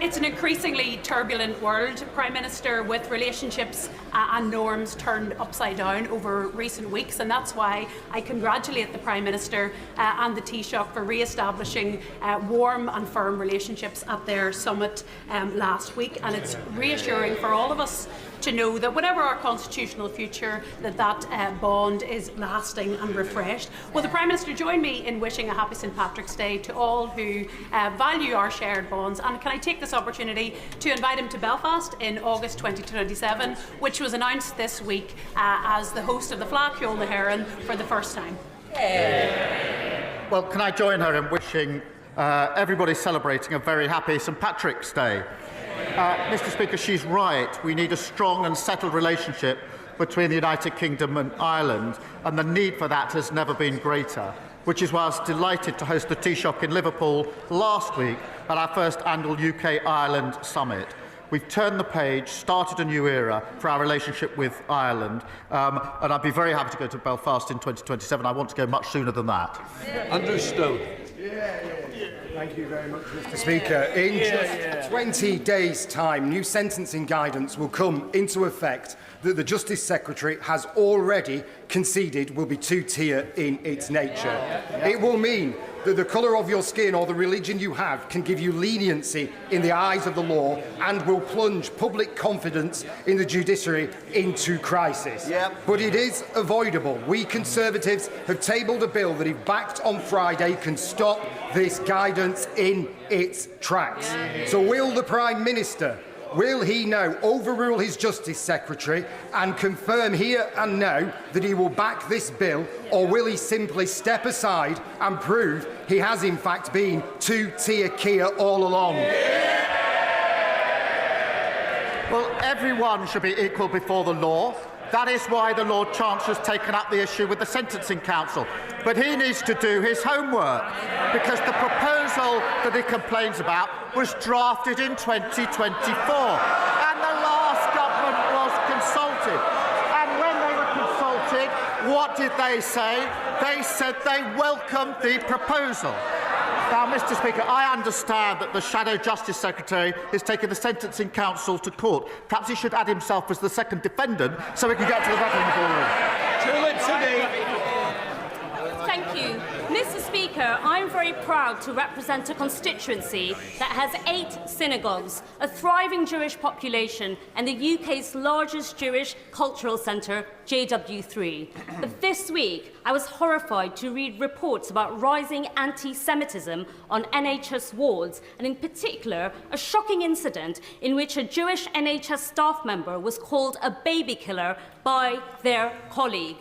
It's an increasingly turbulent world, Prime Minister, with relationships and norms turned upside down over recent weeks, and that's why I congratulate the Prime Minister and the Taoiseach for re-establishing warm and firm relationships at their summit last week, and it's reassuring for all of us to know that whatever our constitutional future, that bond is lasting and refreshed. Will the Prime Minister join me in wishing a happy St Patrick's Day to all who value our shared bonds, and can I take this opportunity to invite him to Belfast in August 2027, which was announced this week as the host of the Fleadh na HÉireann for the first time. Well, can I join her in wishing everybody celebrating a very happy St Patrick's Day? Mr. Speaker, she's right. We need a strong and settled relationship between the United Kingdom and Ireland, and the need for that has never been greater, which is why I was delighted to host the Taoiseach in Liverpool last week at our first annual UK-Ireland Summit. We've turned the page, started a new era for our relationship with Ireland, and I'd be very happy to go to Belfast in 2027. I want to go much sooner than that. Andrew Stone. Thank you very much, Mr. Speaker. In just 20 days' time, new sentencing guidance will come into effect that the Justice Secretary has already conceded will be two-tier in its nature. It will mean that the colour of your skin or the religion you have can give you leniency in the eyes of the law and will plunge public confidence in the judiciary into crisis. But it is avoidable. We Conservatives have tabled a bill that, if backed on Friday, can stop this guidance in its tracks. So will the Prime Minister, will he now overrule his Justice Secretary and confirm here and now that he will back this bill, or will he simply step aside and prove he has in fact been two-tier Keir all along? Well, everyone should be equal before the law. That is why the Lord Chancellor has taken up the issue with the Sentencing Council. But he needs to do his homework, because the proposal that he complains about was drafted in 2024, and the last government was consulted. And when they were consulted, what did they say? They said they welcomed the proposal. Now, Mr. Speaker, I understand that the Shadow Justice Secretary is taking the Sentencing Council to court. Perhaps he should add himself as the second defendant so we can get to the bottom of all of it. Thank you. Mr. Speaker, Speaker, I'm very proud to represent a constituency that has 8 synagogues, a thriving Jewish population, and the UK's largest Jewish cultural centre, JW3. But this week, I was horrified to read reports about rising anti-Semitism on NHS wards, and in particular, a shocking incident in which a Jewish NHS staff member was called a baby killer by their colleague.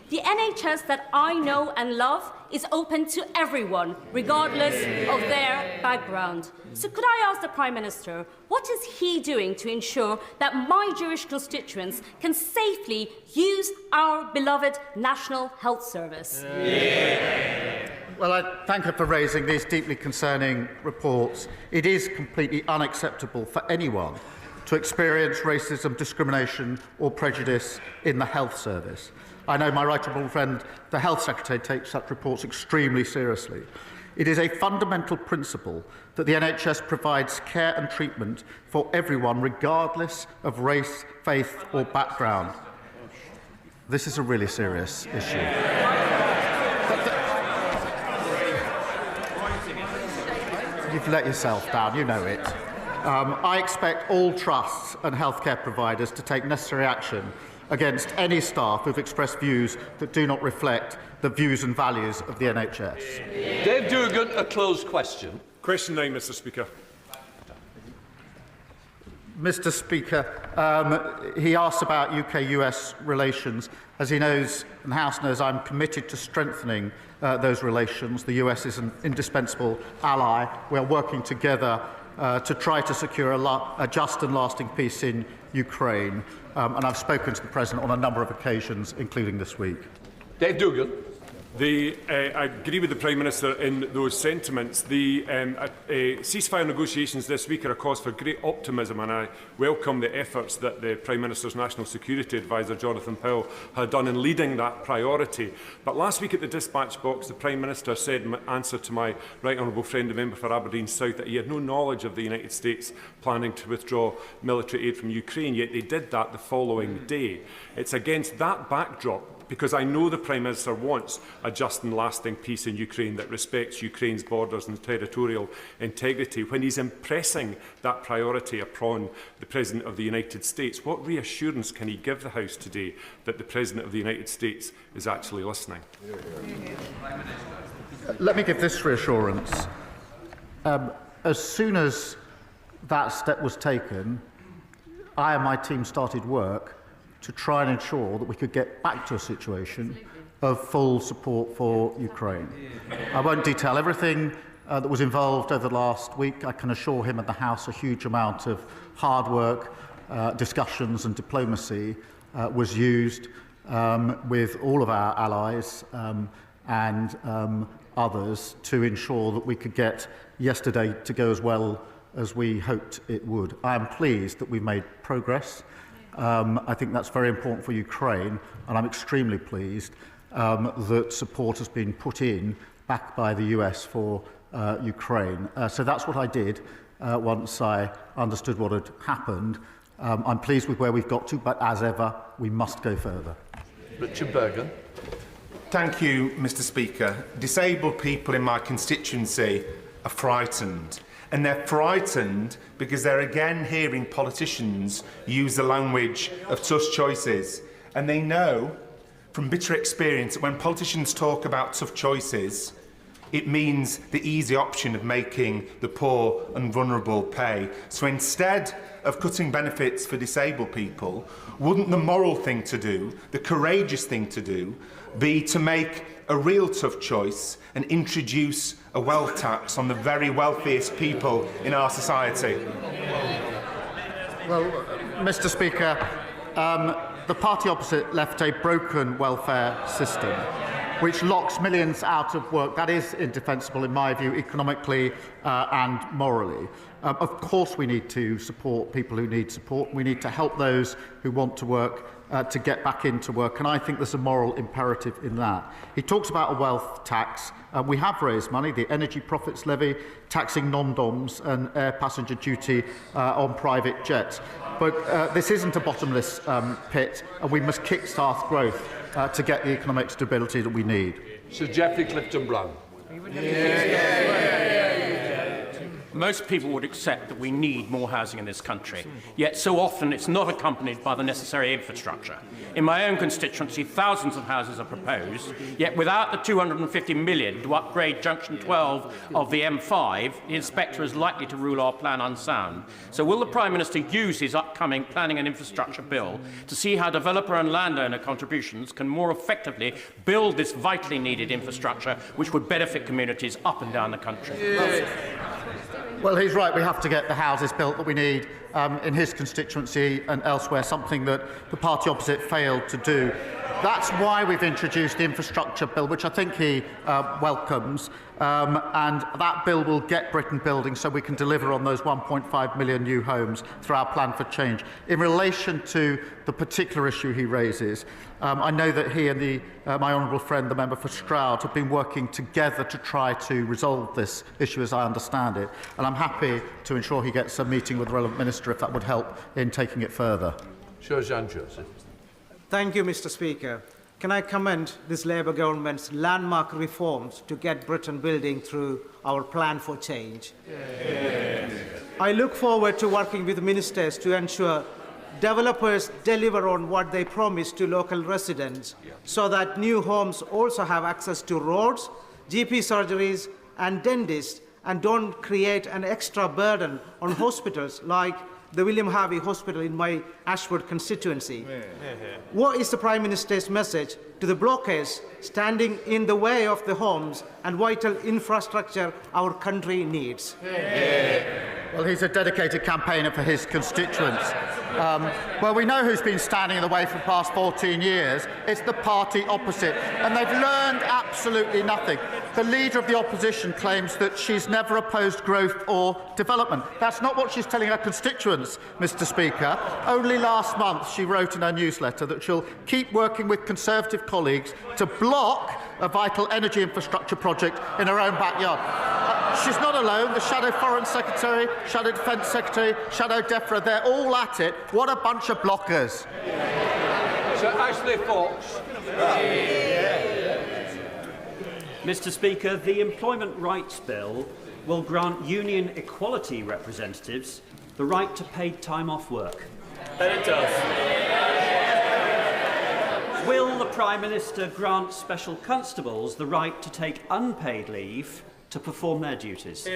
The NHS that I know and love is open to everyone, regardless of their background. So could I ask the Prime Minister, what is he doing to ensure that my Jewish constituents can safely use our beloved National Health Service? Well, I thank her for raising these deeply concerning reports. It is completely unacceptable for anyone to experience racism, discrimination or prejudice in the health service. I know my right honourable friend, the Health Secretary, takes such reports extremely seriously. It is a fundamental principle that the NHS provides care and treatment for everyone, regardless of race, faith or background. This is a really serious issue. You've let yourself down, you know it. I expect all trusts and healthcare providers to take necessary action against any staff who've expressed views that do not reflect the views and values of the NHS. Dave Dugan, a closed question. Question 9, Mr Speaker. Mr Speaker, he asked about UK-US relations. As he knows and the House knows, I'm committed to strengthening those relations. The US is an indispensable ally. We are working together to try to secure a just and lasting peace in Ukraine. And I've spoken to the President on a number of occasions, including this week. Dave Dugan. I agree with the Prime Minister in those sentiments. The ceasefire negotiations this week are a cause for great optimism, and I welcome the efforts that the Prime Minister's National Security Advisor, Jonathan Powell, had done in leading that priority. But last week at the dispatch box, the Prime Minister said in answer to my right honourable friend, the member for Aberdeen South, that he had no knowledge of the United States planning to withdraw military aid from Ukraine, yet they did that the following day. It's against that backdrop, because I know the Prime Minister wants a just and lasting peace in Ukraine that respects Ukraine's borders and territorial integrity. When he's impressing that priority upon the President of the United States, what reassurance can he give the House today that the President of the United States is actually listening? Let me give this reassurance. As soon as that step was taken, I and my team started work to try and ensure that we could get back to a situation of full support for Ukraine. I won't detail everything that was involved over the last week. I can assure him and the House a huge amount of hard work, discussions and diplomacy was used with all of our allies and others to ensure that we could get yesterday to go as well as we hoped it would. I am pleased that we've made progress. I think that's very important for Ukraine, and I'm extremely pleased that support has been put in, backed by the US, for Ukraine. So that's what I did once I understood what had happened. I'm pleased with where we've got to, but as ever, we must go further. Richard Bergen. Thank you, Mr Speaker. Disabled people in my constituency are frightened. And they're frightened because they're again hearing politicians use the language of tough choices. And they know from bitter experience that when politicians talk about tough choices, it means the easy option of making the poor and vulnerable pay. So instead of cutting benefits for disabled people, wouldn't the moral thing to do, the courageous thing to do, be to make a real tough choice and introduce a wealth tax on the very wealthiest people in our society? Well, Mr Speaker, the party opposite left a broken welfare system which locks millions out of work. That is indefensible, in my view, economically and morally. Of course we need to support people who need support. We need to help those who want to work to get back into work, and I think there's a moral imperative in that. He talks about a wealth tax. We have raised money, the energy profits levy, taxing non-doms and air passenger duty on private jets. But this isn't a bottomless pit, and we must kick-start growth to get the economic stability that we need. Sir Geoffrey Clifton-Brown. Most people would accept that we need more housing in this country, yet so often it's not accompanied by the necessary infrastructure. In my own constituency, thousands of houses are proposed, yet without the 250 million to upgrade Junction 12 of the M5, the inspector is likely to rule our plan unsound. So will the Prime Minister use his upcoming planning and infrastructure bill to see how developer and landowner contributions can more effectively build this vitally needed infrastructure which would benefit communities up and down the country? Well, he's right. We have to get the houses built that we need in his constituency and elsewhere, something that the party opposite failed to do. That's why we've introduced the infrastructure bill, which I think he welcomes, and that bill will get Britain building so we can deliver on those 1.5 million new homes through our plan for change. In relation to the particular issue he raises, I know that he and my honourable friend, the member for Stroud, have been working together to try to resolve this issue as I understand it, and I'm happy to ensure he gets a meeting with the relevant minister if that would help in taking it further. Sure, Joseph. Thank you, Mr. Speaker. Can I commend this Labour government's landmark reforms to get Britain building through our plan for change? I look forward to working with ministers to ensure developers deliver on what they promise to local residents so that new homes also have access to roads, GP surgeries and dentists and don't create an extra burden on hospitals like the William Harvey Hospital in my Ashford constituency. What is the Prime Minister's message to the blockers standing in the way of the homes and vital infrastructure our country needs? Well, he's a dedicated campaigner for his constituents. Well, we know who's been standing in the way for the past 14 years. It's the party opposite, and they've learned absolutely nothing. The Leader of the Opposition claims that she's never opposed growth or development. That's not what she's telling her constituents, Mr. Speaker. Only last month she wrote in her newsletter that she'll keep working with Conservative colleagues to block a vital energy infrastructure project in her own backyard. She's not alone. The Shadow Foreign Secretary, Shadow Defence Secretary, Shadow DEFRA, they're all at it. What a bunch of blockers. Sir Ashley Fox. Mr. Speaker, the Employment Rights Bill will grant union equality representatives the right to paid time off work. And it does. Will the Prime Minister grant special constables the right to take unpaid leave to perform their duties?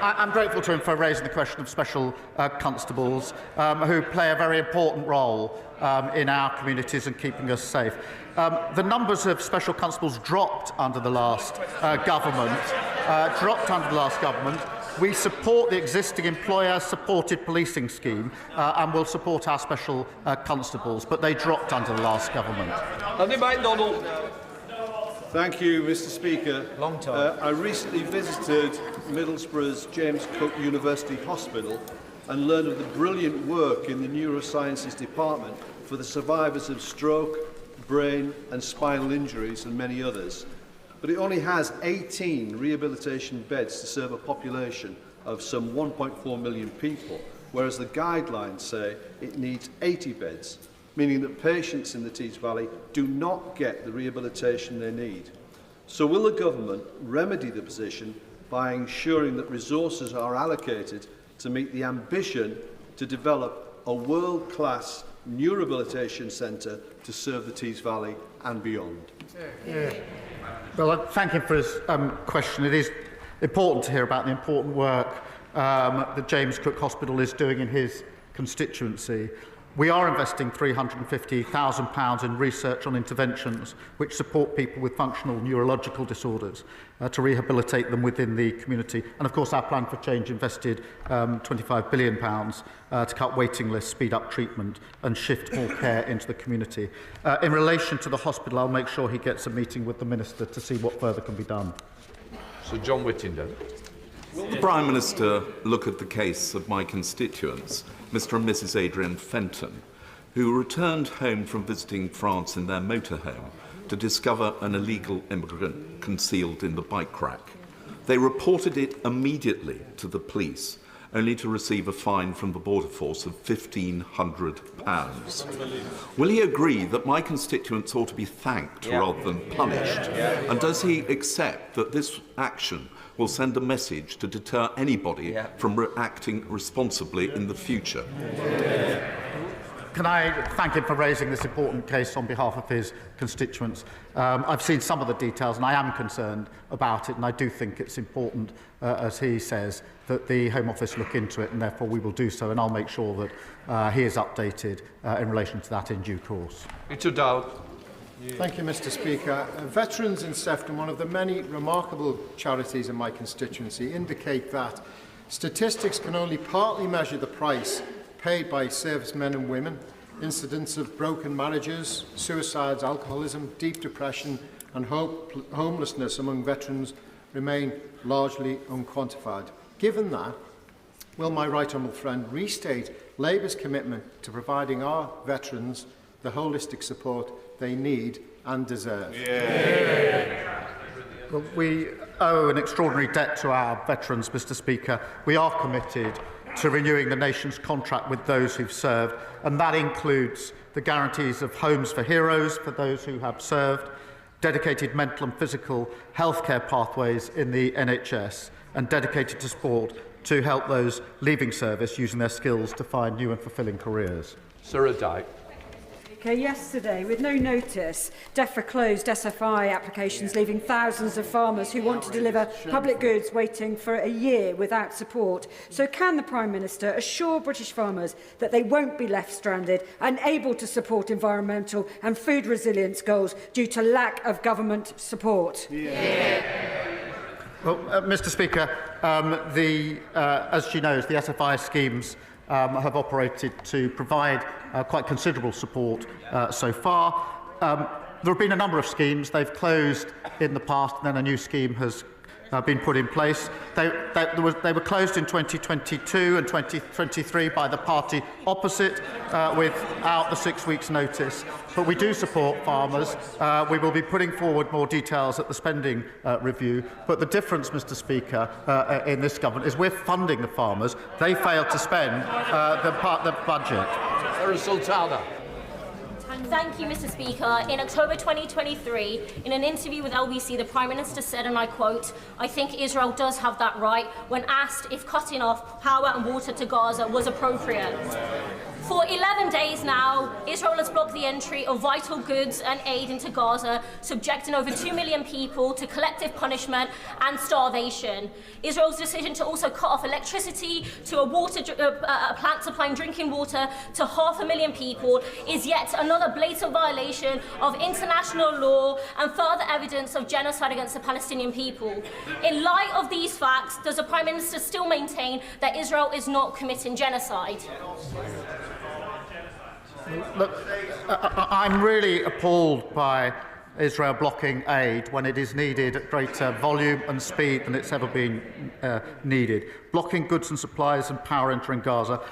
I'm grateful to him for raising the question of special constables who play a very important role in our communities and keeping us safe. The numbers of special constables dropped under the last government. We support the existing employer-supported policing scheme and will support our special constables, but they dropped under the last government. Andy MacDonald. Thank you, Mr. Speaker. Long time. I recently visited Middlesbrough's James Cook University Hospital and learned of the brilliant work in the Neurosciences Department for the survivors of stroke, brain and spinal injuries and many others. But it only has 18 rehabilitation beds to serve a population of some 1.4 million people, whereas the guidelines say it needs 80 beds, meaning that patients in the Tees Valley do not get the rehabilitation they need. So will the government remedy the position by ensuring that resources are allocated to meet the ambition to develop a world-class new rehabilitation centre to serve the Tees Valley and beyond? Well, I thank him for his question. It is important to hear about the important work that James Cook Hospital is doing in his constituency. We are investing £350,000 in research on interventions which support people with functional neurological disorders to rehabilitate them within the community. And of course our plan for change invested £25 billion to cut waiting lists, speed up treatment and shift more care into the community. In relation to the hospital, I'll make sure he gets a meeting with the Minister to see what further can be done. Sir John Whittingdale. Will the Prime Minister look at the case of my constituents, Mr. and Mrs. Adrian Fenton, who returned home from visiting France in their motorhome to discover an illegal immigrant concealed in the bike rack? They reported it immediately to the police, only to receive a fine from the Border Force of £1,500. Will he agree that my constituents ought to be thanked rather than punished? And does he accept that this action will send a message to deter anybody from acting responsibly in the future? Can I thank him for raising this important case on behalf of his constituents? I've seen some of the details and I am concerned about it, and I do think it's important, as he says, that the Home Office look into it, and therefore we will do so, and I'll make sure that he is updated in relation to that in due course. Richard Dowd. Thank you, Mr. Speaker. Veterans in Sefton, one of the many remarkable charities in my constituency, indicate that statistics can only partly measure the price paid by servicemen and women. Incidents of broken marriages, suicides, alcoholism, deep depression and homelessness among veterans remain largely unquantified. Given that, will my right honourable friend restate Labour's commitment to providing our veterans the holistic support they need and deserve? Well, we owe an extraordinary debt to our veterans, Mr. Speaker. We are committed to renewing the nation's contract with those who've served, and that includes the guarantees of homes for heroes for those who have served, dedicated mental and physical healthcare pathways in the NHS, and dedicated to sport to help those leaving service using their skills to find new and fulfilling careers. Sarah Dyke. Yesterday, with no notice, DEFRA closed SFI applications, leaving thousands of farmers who want to deliver public goods waiting for a year without support. So can the Prime Minister assure British farmers that they won't be left stranded and able to support environmental and food resilience goals due to lack of government support? Well, Mr. Speaker, as she knows, the SFI schemes have operated to provide quite considerable support so far. There have been a number of schemes. They've closed in the past, and then a new scheme has been put in place. They were closed in 2022 and 2023 by the party opposite without the 6 weeks' notice. But we do support farmers. We will be putting forward more details at the spending review. But the difference, Mr. Speaker, in this government is we're funding the farmers. They failed to spend the budget. Sultana. Thank you, Mr. Speaker. In October 2023, in an interview with LBC, the Prime Minister said, and I quote, "I think Israel does have that right," when asked if cutting off power and water to Gaza was appropriate. For 11 days now, Israel has blocked the entry of vital goods and aid into Gaza, subjecting over 2 million people to collective punishment and starvation. Israel's decision to also cut off electricity to a plant supplying drinking water to 500,000 people is yet another blatant violation of international law and further evidence of genocide against the Palestinian people. In light of these facts, does the Prime Minister still maintain that Israel is not committing genocide? Look, I'm really appalled by Israel blocking aid when it is needed at greater volume and speed than it's ever been needed. Blocking goods and supplies and power entering Gaza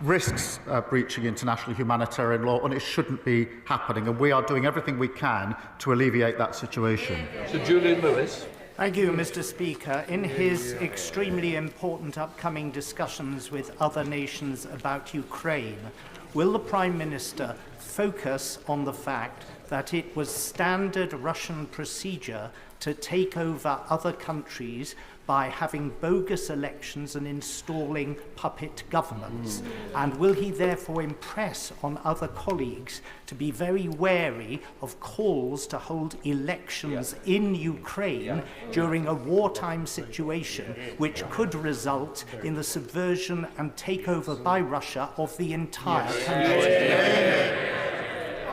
risks breaching international humanitarian law, and it shouldn't be happening. And we are doing everything we can to alleviate that situation. Sir Julian Lewis. Thank you, Mr. Speaker. In his extremely important upcoming discussions with other nations about Ukraine, will the Prime Minister focus on the fact that it was standard Russian procedure to take over other countries by having bogus elections and installing puppet governments? And will he therefore impress on other colleagues to be very wary of calls to hold elections in Ukraine during a wartime situation, which could result in the subversion and takeover by Russia of the entire country?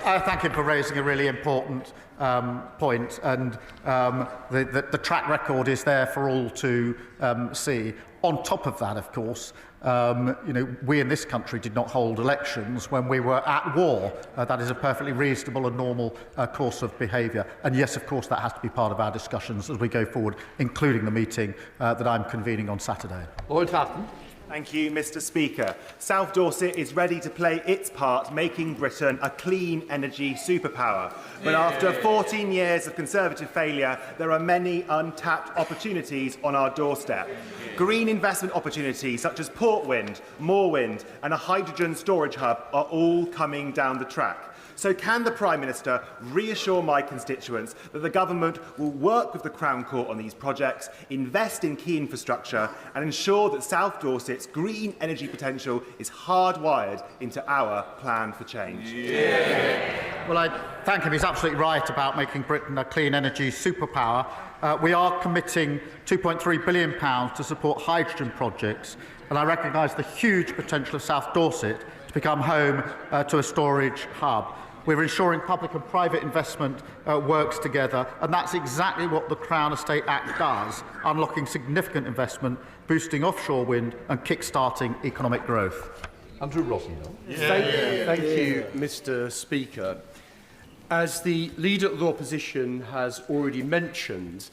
I thank him for raising a really important point, and the track record is there for all to see. On top of that, of course, we in this country did not hold elections when we were at war. That is a perfectly reasonable and normal course of behaviour. And yes, of course, that has to be part of our discussions as we go forward, including the meeting that I'm convening on Saturday. Lord Hatton. Thank you, Mr. Speaker. South Dorset is ready to play its part, making Britain a clean energy superpower. But after 14 years of Conservative failure, there are many untapped opportunities on our doorstep. Green investment opportunities such as Port Wind, Moor Wind and a hydrogen storage hub are all coming down the track. So can the Prime Minister reassure my constituents that the Government will work with the Crown Court on these projects, invest in key infrastructure and ensure that South Dorset's green energy potential is hardwired into our plan for change? Well, I thank him. He's absolutely right about making Britain a clean energy superpower. We are committing £2.3 billion to support hydrogen projects, and I recognise the huge potential of South Dorset to become home to a storage hub. We're ensuring public and private investment works together, and that's exactly what the Crown Estate Act does, unlocking significant investment, boosting offshore wind and kick-starting economic growth. Andrew Rossendale. Thank you, Mr. Speaker. As the Leader of the Opposition has already mentioned,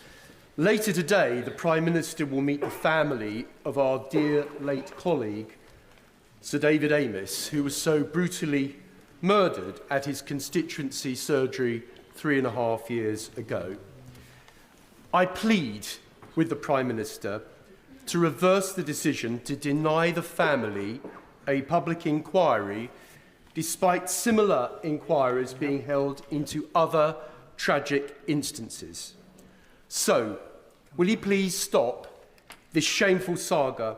later today the Prime Minister will meet the family of our dear late colleague, Sir David Amess, who was so brutally murdered at his constituency surgery 3.5 years ago. I plead with the Prime Minister to reverse the decision to deny the family a public inquiry despite similar inquiries being held into other tragic instances. So, will he please stop this shameful saga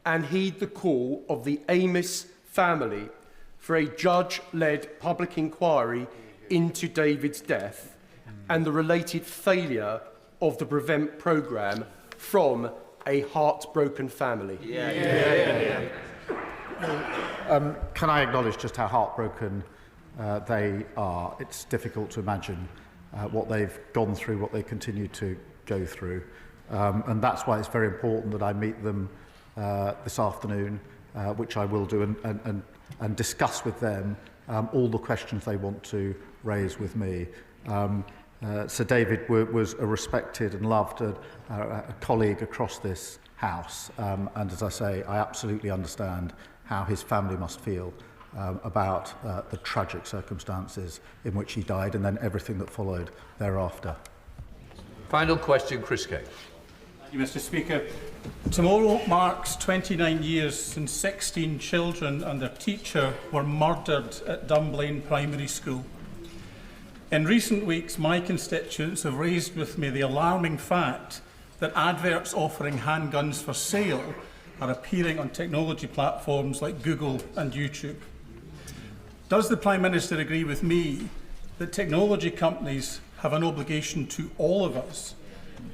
and heed the call of the Amess family for a judge-led public inquiry into David's death and the related failure of the Prevent programme from a heartbroken family? Can I acknowledge just how heartbroken they are? It's difficult to imagine what they've gone through, what they continue to go through. And that's why it's very important that I meet them this afternoon, which I will do, and discuss with them all the questions they want to raise with me. Sir David was a respected and loved a colleague across this House, and as I say, I absolutely understand how his family must feel about the tragic circumstances in which he died and then everything that followed thereafter. Final question, Chris Kane. Thank you, Mr. Speaker. Tomorrow marks 29 years since 16 children and their teacher were murdered at Dunblane Primary School. In recent weeks, my constituents have raised with me the alarming fact that adverts offering handguns for sale are appearing on technology platforms like Google and YouTube. Does the Prime Minister agree with me that technology companies have an obligation to all of us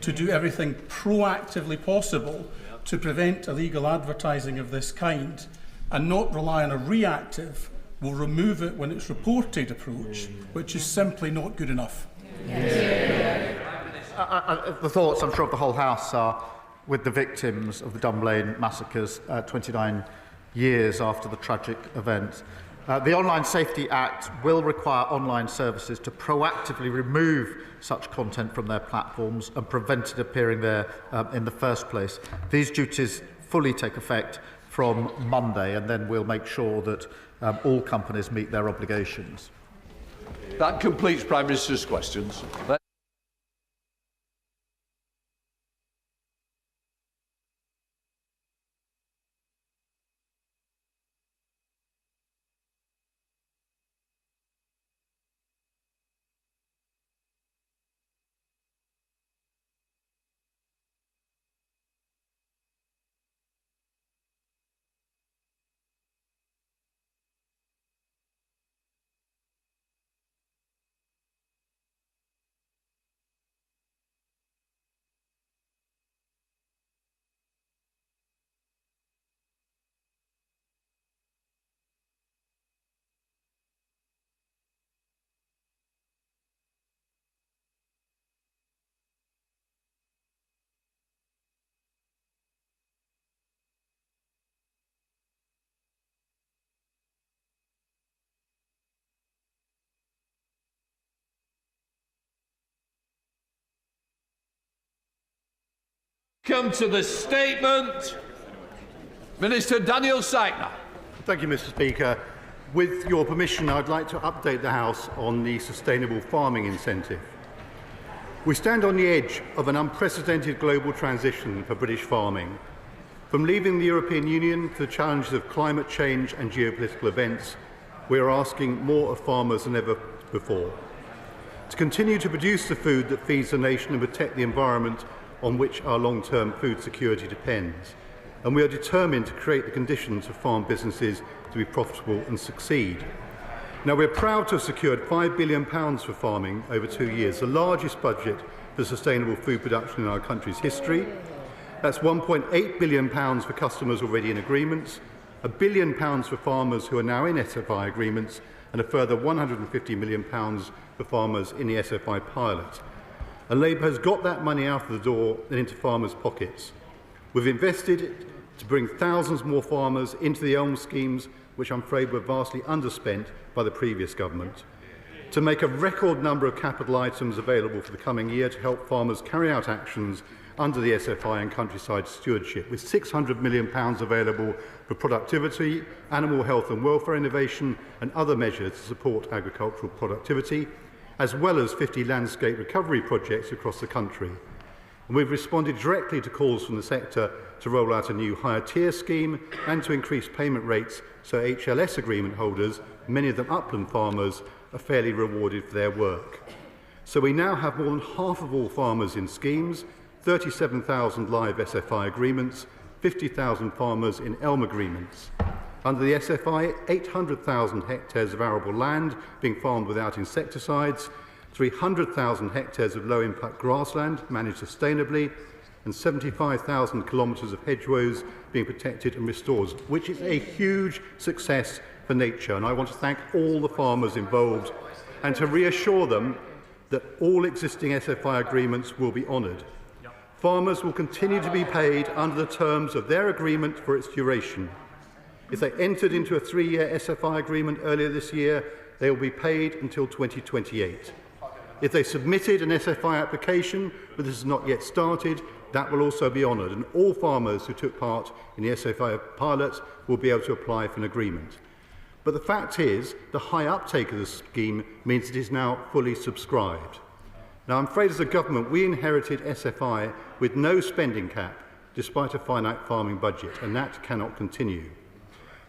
to do everything proactively possible to prevent illegal advertising of this kind and not rely on a reactive, will remove it when it's reported approach, which is simply not good enough? The thoughts, I'm sure, of the whole House are with the victims of the Dunblane massacres 29 years after the tragic event. The Online Safety Act will require online services to proactively remove such content from their platforms and prevent it appearing there in the first place. These duties fully take effect from Monday, and then we'll make sure that all companies meet their obligations. That completes Prime Minister's questions. Come to the statement. Minister Daniel Sytner. Thank you, Mr. Speaker. With your permission, I'd like to update the House on the sustainable farming incentive. We stand on the edge of an unprecedented global transition for British farming. From leaving the European Union to the challenges of climate change and geopolitical events, we are asking more of farmers than ever before. To continue to produce the food that feeds the nation and protect the environment on which our long-term food security depends. And we are determined to create the conditions for farm businesses to be profitable and succeed. Now, we're proud to have secured £5 billion for farming over 2 years, the largest budget for sustainable food production in our country's history. That's £1.8 billion for customers already in agreements, £1 billion for farmers who are now in SFI agreements, and a further £150 million for farmers in the SFI pilot. And Labour has got that money out of the door and into farmers' pockets. We've invested to bring thousands more farmers into the ELM schemes, which I'm afraid were vastly underspent by the previous government, to make a record number of capital items available for the coming year to help farmers carry out actions under the SFI and countryside stewardship, with £600 million available for productivity, animal health and welfare innovation and other measures to support agricultural productivity, as well as 50 landscape recovery projects across the country. And we've responded directly to calls from the sector to roll out a new higher tier scheme and to increase payment rates so HLS agreement holders, many of them upland farmers, are fairly rewarded for their work. So we now have more than half of all farmers in schemes, 37,000 live SFI agreements, 50,000 farmers in ELM agreements. Under the SFI, 800,000 hectares of arable land being farmed without insecticides, 300,000 hectares of low-impact grassland managed sustainably, and 75,000 kilometres of hedgerows being protected and restored, which is a huge success for nature. And I want to thank all the farmers involved and to reassure them that all existing SFI agreements will be honoured. Farmers will continue to be paid under the terms of their agreement for its duration. If they entered into a 3-year SFI agreement earlier this year, they will be paid until 2028. If they submitted an SFI application but this has not yet started, that will also be honoured, and all farmers who took part in the SFI pilot will be able to apply for an agreement. But the fact is, the high uptake of the scheme means it is now fully subscribed. Now, I'm afraid as a government, we inherited SFI with no spending cap, despite a finite farming budget, and that cannot continue.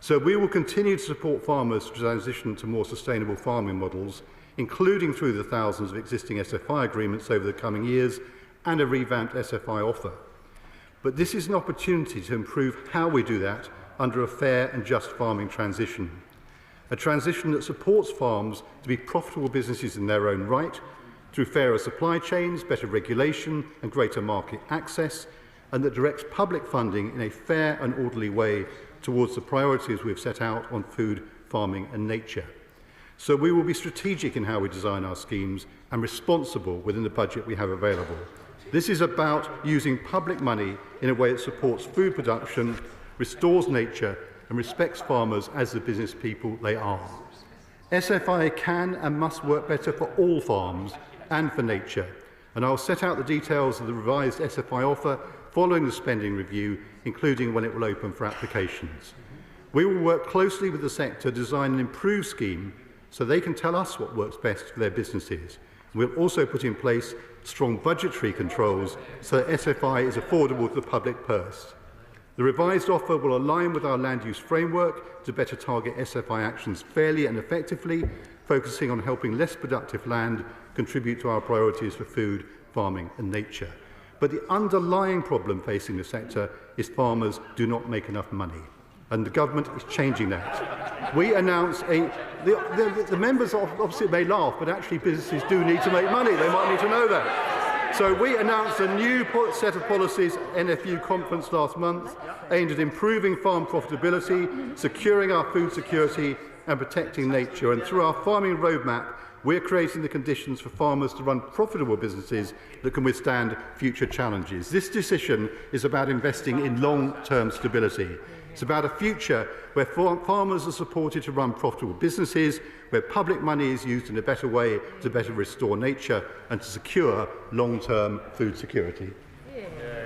So we will continue to support farmers to transition to more sustainable farming models, including through the thousands of existing SFI agreements over the coming years and a revamped SFI offer. But this is an opportunity to improve how we do that under a fair and just farming transition. A transition that supports farms to be profitable businesses in their own right, through fairer supply chains, better regulation and greater market access, and that directs public funding in a fair and orderly way towards the priorities we've set out on food, farming and nature. So we will be strategic in how we design our schemes and responsible within the budget we have available. This is about using public money in a way that supports food production, restores nature and respects farmers as the business people they are. SFI can and must work better for all farms and for nature, and I'll set out the details of the revised SFI offer following the spending review, including when it will open for applications. We will work closely with the sector to design an improved scheme so they can tell us what works best for their businesses. We'll also put in place strong budgetary controls so that SFI is affordable to the public purse. The revised offer will align with our land use framework to better target SFI actions fairly and effectively, focusing on helping less productive land contribute to our priorities for food, farming and nature. But the underlying problem facing the sector is farmers do not make enough money, and the government is changing that. We announced the members obviously may laugh, but actually businesses do need to make money. They might need to know that. So we announced a new set of policies at NFU conference last month aimed at improving farm profitability, securing our food security and protecting nature. And through our farming roadmap, we're creating the conditions for farmers to run profitable businesses that can withstand future challenges. This decision is about investing in long-term stability. It's about a future where farmers are supported to run profitable businesses, where public money is used in a better way to better restore nature and to secure long-term food security.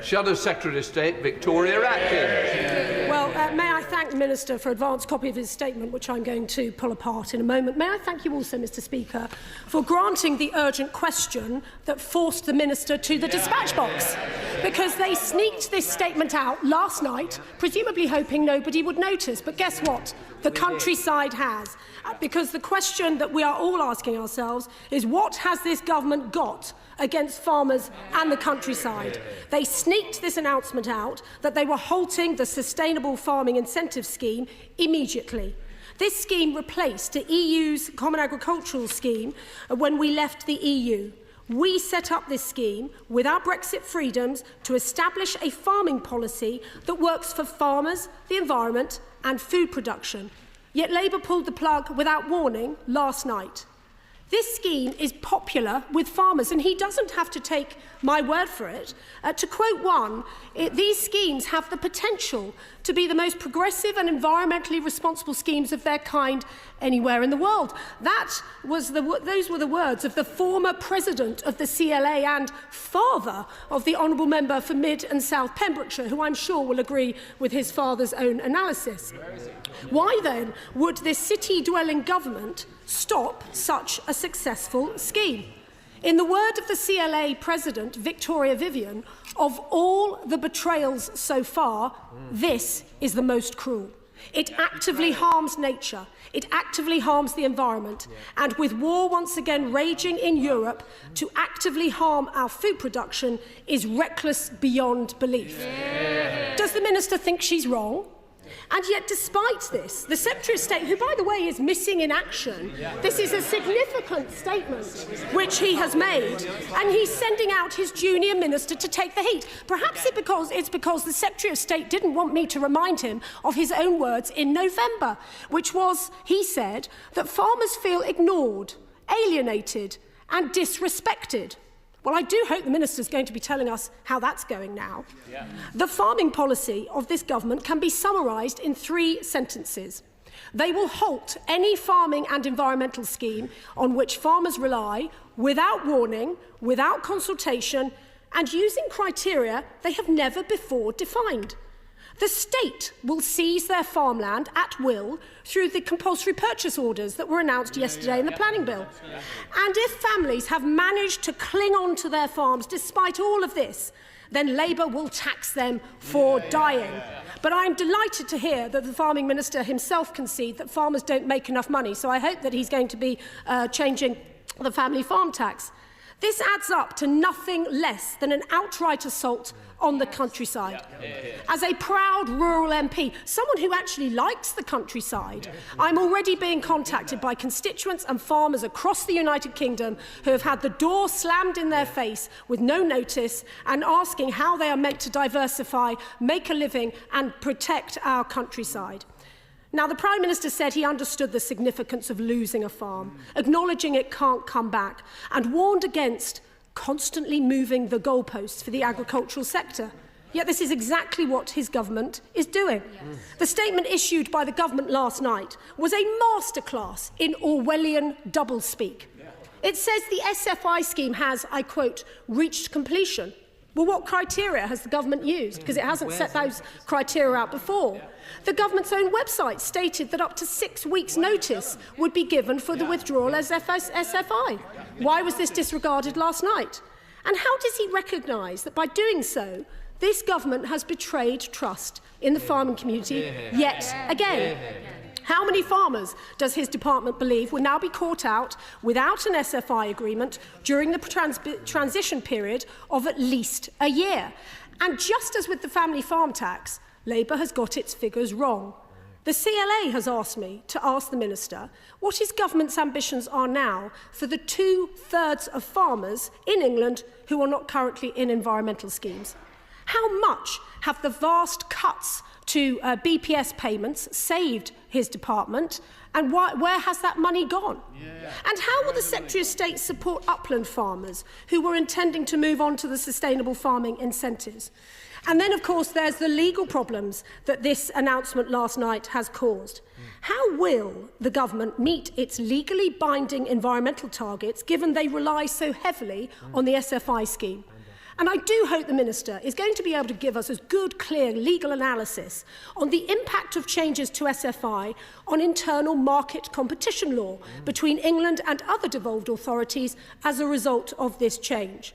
Shadow Secretary of State Victoria Atkins. Well, thank the Minister for an advance copy of his statement, which I'm going to pull apart in a moment. May I thank you also, Mr Speaker, for granting the urgent question that forced the Minister to the dispatch box, because they sneaked this statement out last night, presumably hoping nobody would notice. But guess what? The countryside has. Because the question that we are all asking ourselves is, what has this government got against farmers and the countryside? They sneaked this announcement out that they were halting the Sustainable Farming Incentive Scheme immediately. This scheme replaced the EU's Common Agricultural Scheme when we left the EU. We set up this scheme with our Brexit freedoms to establish a farming policy that works for farmers, the environment and food production. Yet Labour pulled the plug without warning last night. This scheme is popular with farmers, and he doesn't have to take my word for it. To quote one, these schemes have the potential to be the most progressive and environmentally responsible schemes of their kind anywhere in the world. Those were the words of the former president of the CLA and father of the honourable member for Mid and South Pembrokeshire, who I'm sure will agree with his father's own analysis. Why then would this city-dwelling government stop such a successful scheme? In the word of the CLA president, Victoria Vivian, of all the betrayals so far, this is the most cruel. It actively harms nature, it actively harms the environment, and with war once again raging in Europe, to actively harm our food production is reckless beyond belief. Does the Minister think she's wrong? And yet, despite this, the Secretary of State, who, by the way, is missing in action, this is a significant statement which he has made, and he's sending out his junior minister to take the heat. Perhaps it's because the Secretary of State didn't want me to remind him of his own words in November, which was, he said, that farmers feel ignored, alienated and disrespected. Well, I do hope the Minister is going to be telling us how that's going now. The farming policy of this government can be summarised in 3 sentences. They will halt any farming and environmental scheme on which farmers rely without warning, without consultation, and using criteria they have never before defined. The state will seize their farmland at will through the compulsory purchase orders that were announced yesterday in the planning bill. And if families have managed to cling on to their farms despite all of this, then Labour will tax them for dying. But I'm delighted to hear that the Farming Minister himself conceded that farmers don't make enough money, so I hope that he's going to be changing the family farm tax. This adds up to nothing less than an outright assault on the countryside. As a proud rural MP, someone who actually likes the countryside, I'm already being contacted by constituents and farmers across the United Kingdom who have had the door slammed in their face with no notice and asking how they are meant to diversify, make a living and protect our countryside. Now, the Prime Minister said he understood the significance of losing a farm, acknowledging it can't come back, and warned against constantly moving the goalposts for the agricultural sector. Yet this is exactly what his government is doing. The statement issued by the government last night was a masterclass in Orwellian doublespeak. It says the SFI scheme has, I quote, reached completion. Well, what criteria has the government used? Because it hasn't set those criteria out before. The government's own website stated that up to 6 weeks' notice would be given for the withdrawal as SFI. Why was this disregarded last night? And how does he recognise that by doing so, this government has betrayed trust in the farming community yet again? How many farmers does his department believe will now be caught out without an SFI agreement during the transition period of at least a year? And just as with the family farm tax, Labour has got its figures wrong. The CLA has asked me to ask the Minister what his government's ambitions are now for the 2/3 of farmers in England who are not currently in environmental schemes. How much have the vast cuts to BPS payments saved his department, and where has that money gone? And how will the Secretary of State support upland farmers who were intending to move on to the sustainable farming incentives? And then, of course, there's the legal problems that this announcement last night has caused. How will the government meet its legally binding environmental targets, given they rely so heavily on the SFI scheme? And I do hope the Minister is going to be able to give us a good, clear legal analysis on the impact of changes to SFI on internal market competition law between England and other devolved authorities as a result of this change.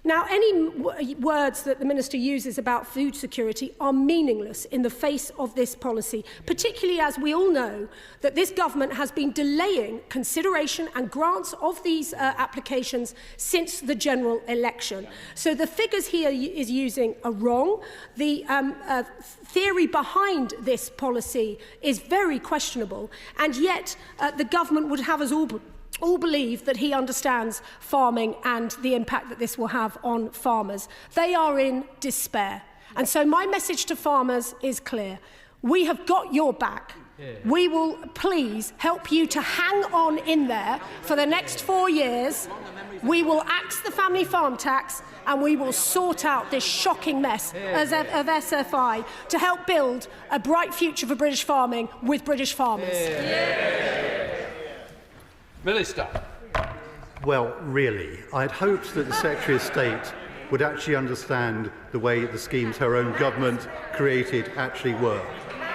Now, any words that the Minister uses about food security are meaningless in the face of this policy, particularly as we all know that this government has been delaying consideration and grants of these applications since the general election. So the figures he is using are wrong. The theory behind this policy is very questionable, and yet the government would have us all believe that he understands farming and the impact that this will have on farmers. They are in despair. And so my message to farmers is clear. We have got your back. We will please help you to hang on in there for the next 4 years. We will axe the family farm tax and we will sort out this shocking mess of SFI to help build a bright future for British farming with British farmers. Minister. Well, really, I'd hoped that the Secretary of State would actually understand the way the schemes her own government created actually work.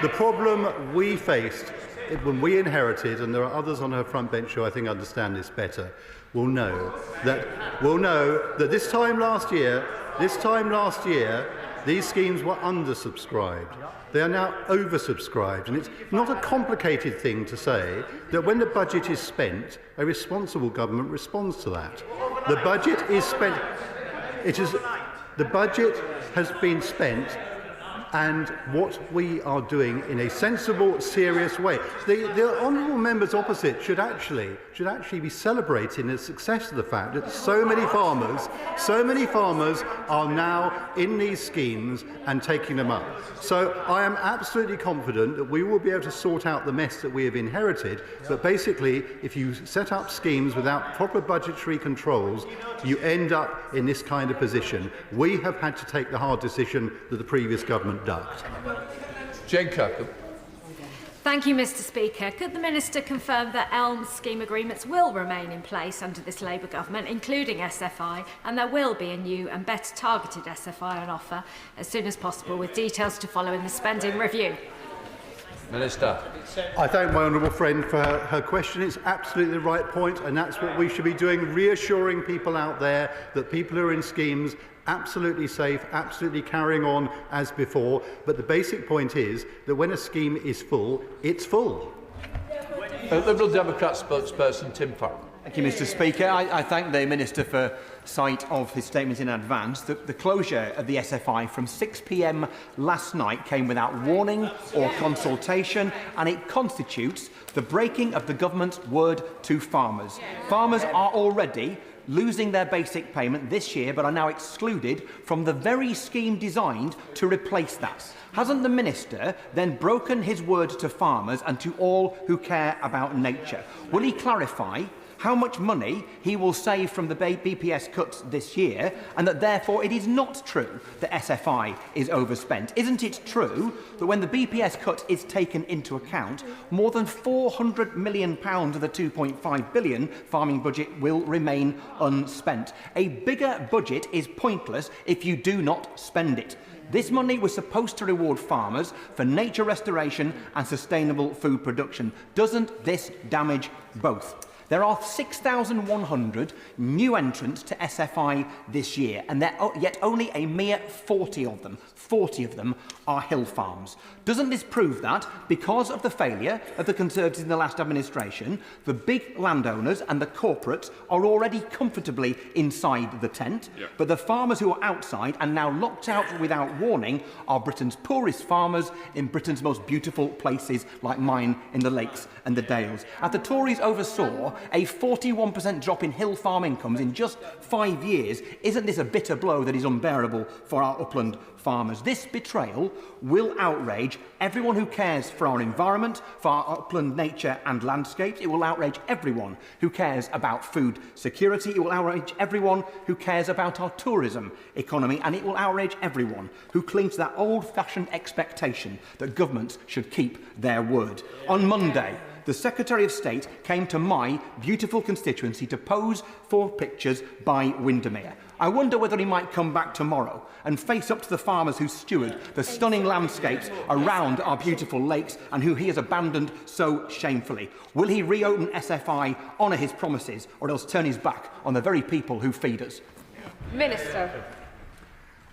The problem we faced when we inherited, and there are others on her front bench who I think understand this better, will know that this time last year, these schemes were undersubscribed. They are now oversubscribed, and it's not a complicated thing to say that when the budget is spent, a responsible government responds to that. The budget is spent. The budget has been spent, and what we are doing in a sensible, serious way. The honourable members opposite should actually be celebrating the success of the fact that so many farmers are now in these schemes and taking them up. So I am absolutely confident that we will be able to sort out the mess that we have inherited. But basically, if you set up schemes without proper budgetary controls, you end up in this kind of position. We have had to take the hard decision that the previous government ducked. Jane Kirkham. Thank you, Mr. Speaker. Could the Minister confirm that ELM's scheme agreements will remain in place under this Labour government, including SFI, and there will be a new and better targeted SFI on offer as soon as possible, with details to follow in the spending review? Minister. I thank my honourable friend for her question. It's absolutely the right point, and that's what we should be doing, reassuring people out there that people who are in schemes absolutely safe, absolutely carrying on as before. But the basic point is that when a scheme is full, it's full. Liberal Democrat spokesperson Tim Farron. Thank you, Mr. Speaker. I thank the Minister for sight of his statements in advance. The closure of the SFI from 6 p.m. last night came without warning or consultation, and it constitutes the breaking of the government's word to farmers. Farmers are already losing their basic payment this year, but are now excluded from the very scheme designed to replace that. Hasn't the Minister then broken his word to farmers and to all who care about nature? Will he clarify how much money he will save from the BPS cuts this year, and that therefore it is not true that SFI is overspent? Isn't it true that when the BPS cut is taken into account, more than £400 million of the £2.5 billion farming budget will remain unspent? A bigger budget is pointless if you do not spend it. This money was supposed to reward farmers for nature restoration and sustainable food production. Doesn't this damage both? There are 6,100 new entrants to SFI this year, and yet only a mere 40 of them are hill farms. Doesn't this prove that, because of the failure of the Conservatives in the last administration, the big landowners and the corporates are already comfortably inside the tent, but the farmers who are outside and now locked out without warning are Britain's poorest farmers in Britain's most beautiful places like mine in the lakes and the dales? As the Tories oversaw a 41% drop in hill farm incomes in just 5 years, isn't this a bitter blow that is unbearable for our upland farmers? This betrayal will outrage everyone who cares for our environment, for our upland nature and landscapes. It will outrage everyone who cares about food security. It will outrage everyone who cares about our tourism economy, and it will outrage everyone who clings to that old-fashioned expectation that governments should keep their word. On Monday, the Secretary of State came to my beautiful constituency to pose for pictures by Windermere. I wonder whether he might come back tomorrow and face up to the farmers who steward the stunning landscapes around our beautiful lakes and who he has abandoned so shamefully. Will he reopen SFI, honour his promises, or else turn his back on the very people who feed us? Minister.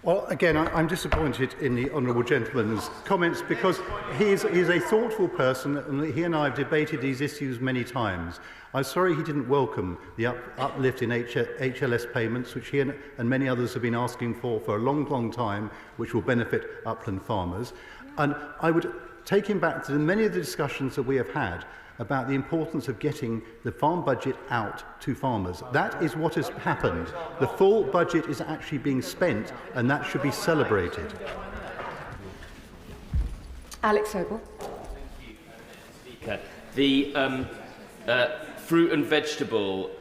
Well, again, I'm disappointed in the honourable gentleman's comments because he's a thoughtful person and he and I have debated these issues many times. I'm sorry he didn't welcome the uplift in HLS payments, which he and many others have been asking for a long, long time, which will benefit upland farmers. And I would take him back to many of the discussions that we have had about the importance of getting the farm budget out to farmers. That is what has happened. The full budget is actually being spent, and that should be celebrated. Alex Sobel. The fruit and vegetable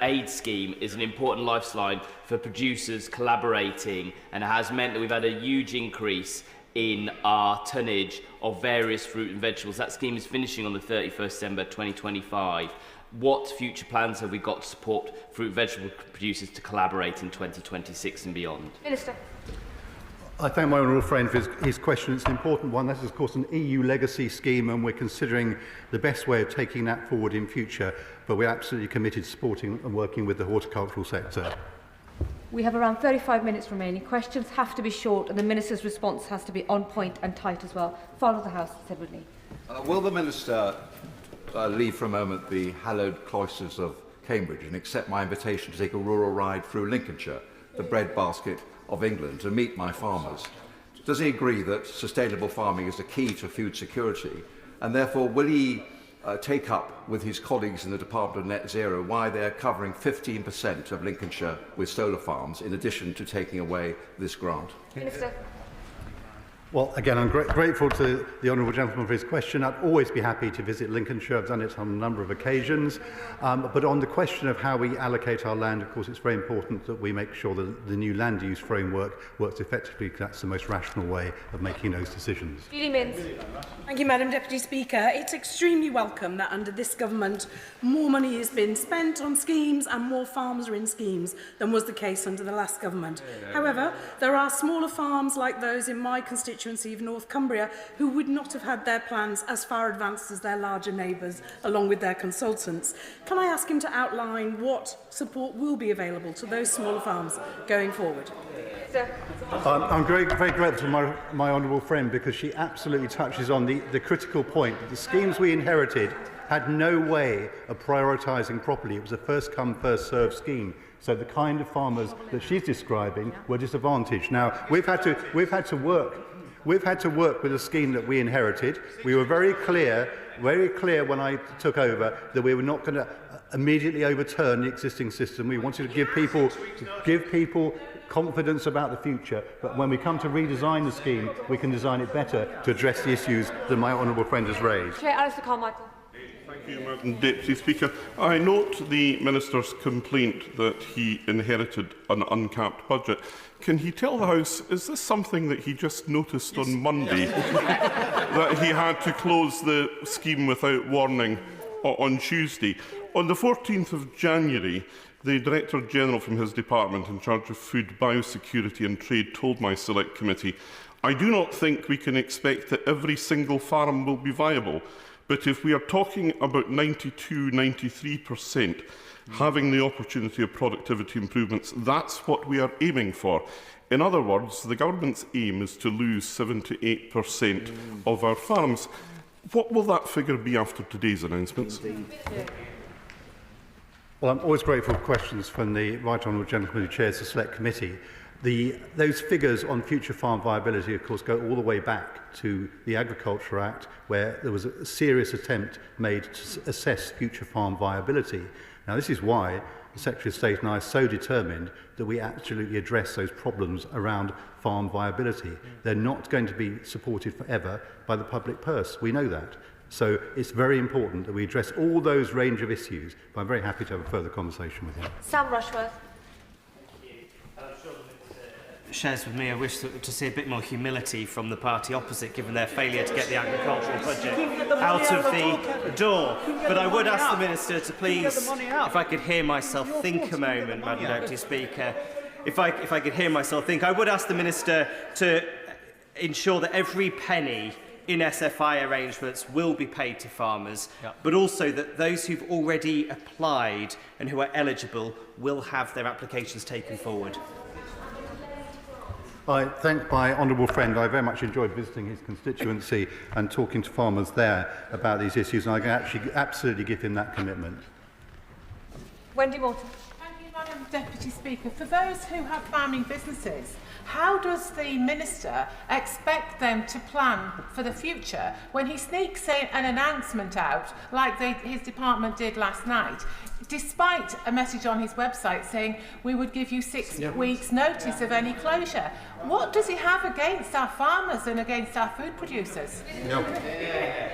aid scheme is an important lifeline for producers collaborating, and it has meant that we've had a huge increase in our tonnage of various fruit and vegetables. That scheme is finishing on the 31st December 2025. What future plans have we got to support fruit and vegetable producers to collaborate in 2026 and beyond? Minister. I thank my honourable friend for his question. It's an important one. That is, of course, an EU legacy scheme, and we're considering the best way of taking that forward in future, but we're absolutely committed to supporting and working with the horticultural sector. We have around 35 minutes remaining. Questions have to be short and the Minister's response has to be on point and tight as well. Father of the House, Ted Woodley. Will the Minister leave for a moment the hallowed cloisters of Cambridge and accept my invitation to take a rural ride through Lincolnshire, the breadbasket of England, to meet my farmers? Does he agree that sustainable farming is the key to food security, and therefore will he take up with his colleagues in the Department of Net Zero why they're covering 15% of Lincolnshire with solar farms, in addition to taking away this grant? Minister. Well, again, I'm grateful to the honourable gentleman for his question. I'd always be happy to visit Lincolnshire. I've done it on a number of occasions. But on the question of how we allocate our land, of course, it's very important that we make sure that the new land use framework works effectively, because that's the most rational way of making those decisions. Julie Minns. Thank you, Madam Deputy Speaker. It's extremely welcome that under this government more money has been spent on schemes and more farms are in schemes than was the case under the last government. However, there are smaller farms like those in my constituency of North Cumbria who would not have had their plans as far advanced as their larger neighbours, along with their consultants. Can I ask him to outline what support will be available to those smaller farms going forward? I'm very grateful to my honourable friend, because she absolutely touches on the critical point that the schemes we inherited had no way of prioritising properly. It was a first-come, first-served scheme. So the kind of farmers that she's describing were disadvantaged. Now, we've had to work with a scheme that we inherited. We were very clear when I took over that we were not going to immediately overturn the existing system. We wanted to give people confidence about the future, but when we come to redesign the scheme, we can design it better to address the issues that my honourable friend has raised. Chair Alistair Carmichael. Thank you, Madam Deputy Speaker. I note the Minister's complaint that he inherited an uncapped budget. Can he tell the House, is this something that he just noticed on Monday, that he had to close the scheme without warning on Tuesday? On the 14th of January, the Director General from his department in charge of food, biosecurity and trade told my select committee, "I do not think we can expect that every single farm will be viable, but if we are talking about 92–93% having the opportunity of productivity improvements, that's what we are aiming for." In other words, the government's aim is to lose 7 to 8% of our farms. What will that figure be after today's announcements? Well, I'm always grateful for questions from the right honourable gentleman who chairs the Select Committee. Those figures on future farm viability, of course, go all the way back to the Agriculture Act, where there was a serious attempt made to assess future farm viability. Now, this is why the Secretary of State and I are so determined that we absolutely address those problems around farm viability. They're not going to be supported forever by the public purse. We know that. So it's very important that we address all those range of issues, but I'm very happy to have a further conversation with him. Sam Rushworth. shares with me a wish to see a bit more humility from the party opposite, given their failure to get the agricultural budget out of the door. But I would ask the Minister to please, if I could hear myself think a moment, Madam Deputy Speaker, if I could hear myself think, I would ask the Minister to ensure that every penny in SFI arrangements will be paid to farmers, but also that those who've already applied and who are eligible will have their applications taken forward. I thank my honourable friend. I very much enjoyed visiting his constituency and talking to farmers there about these issues, and I can actually absolutely give him that commitment. Wendy Morton. Thank you, Madam Deputy Speaker. For those who have farming businesses, how does the Minister expect them to plan for the future when he sneaks an announcement out, like his department did last night, despite a message on his website saying we would give you 6 weeks' notice of any closure? What does he have against our farmers and against our food producers?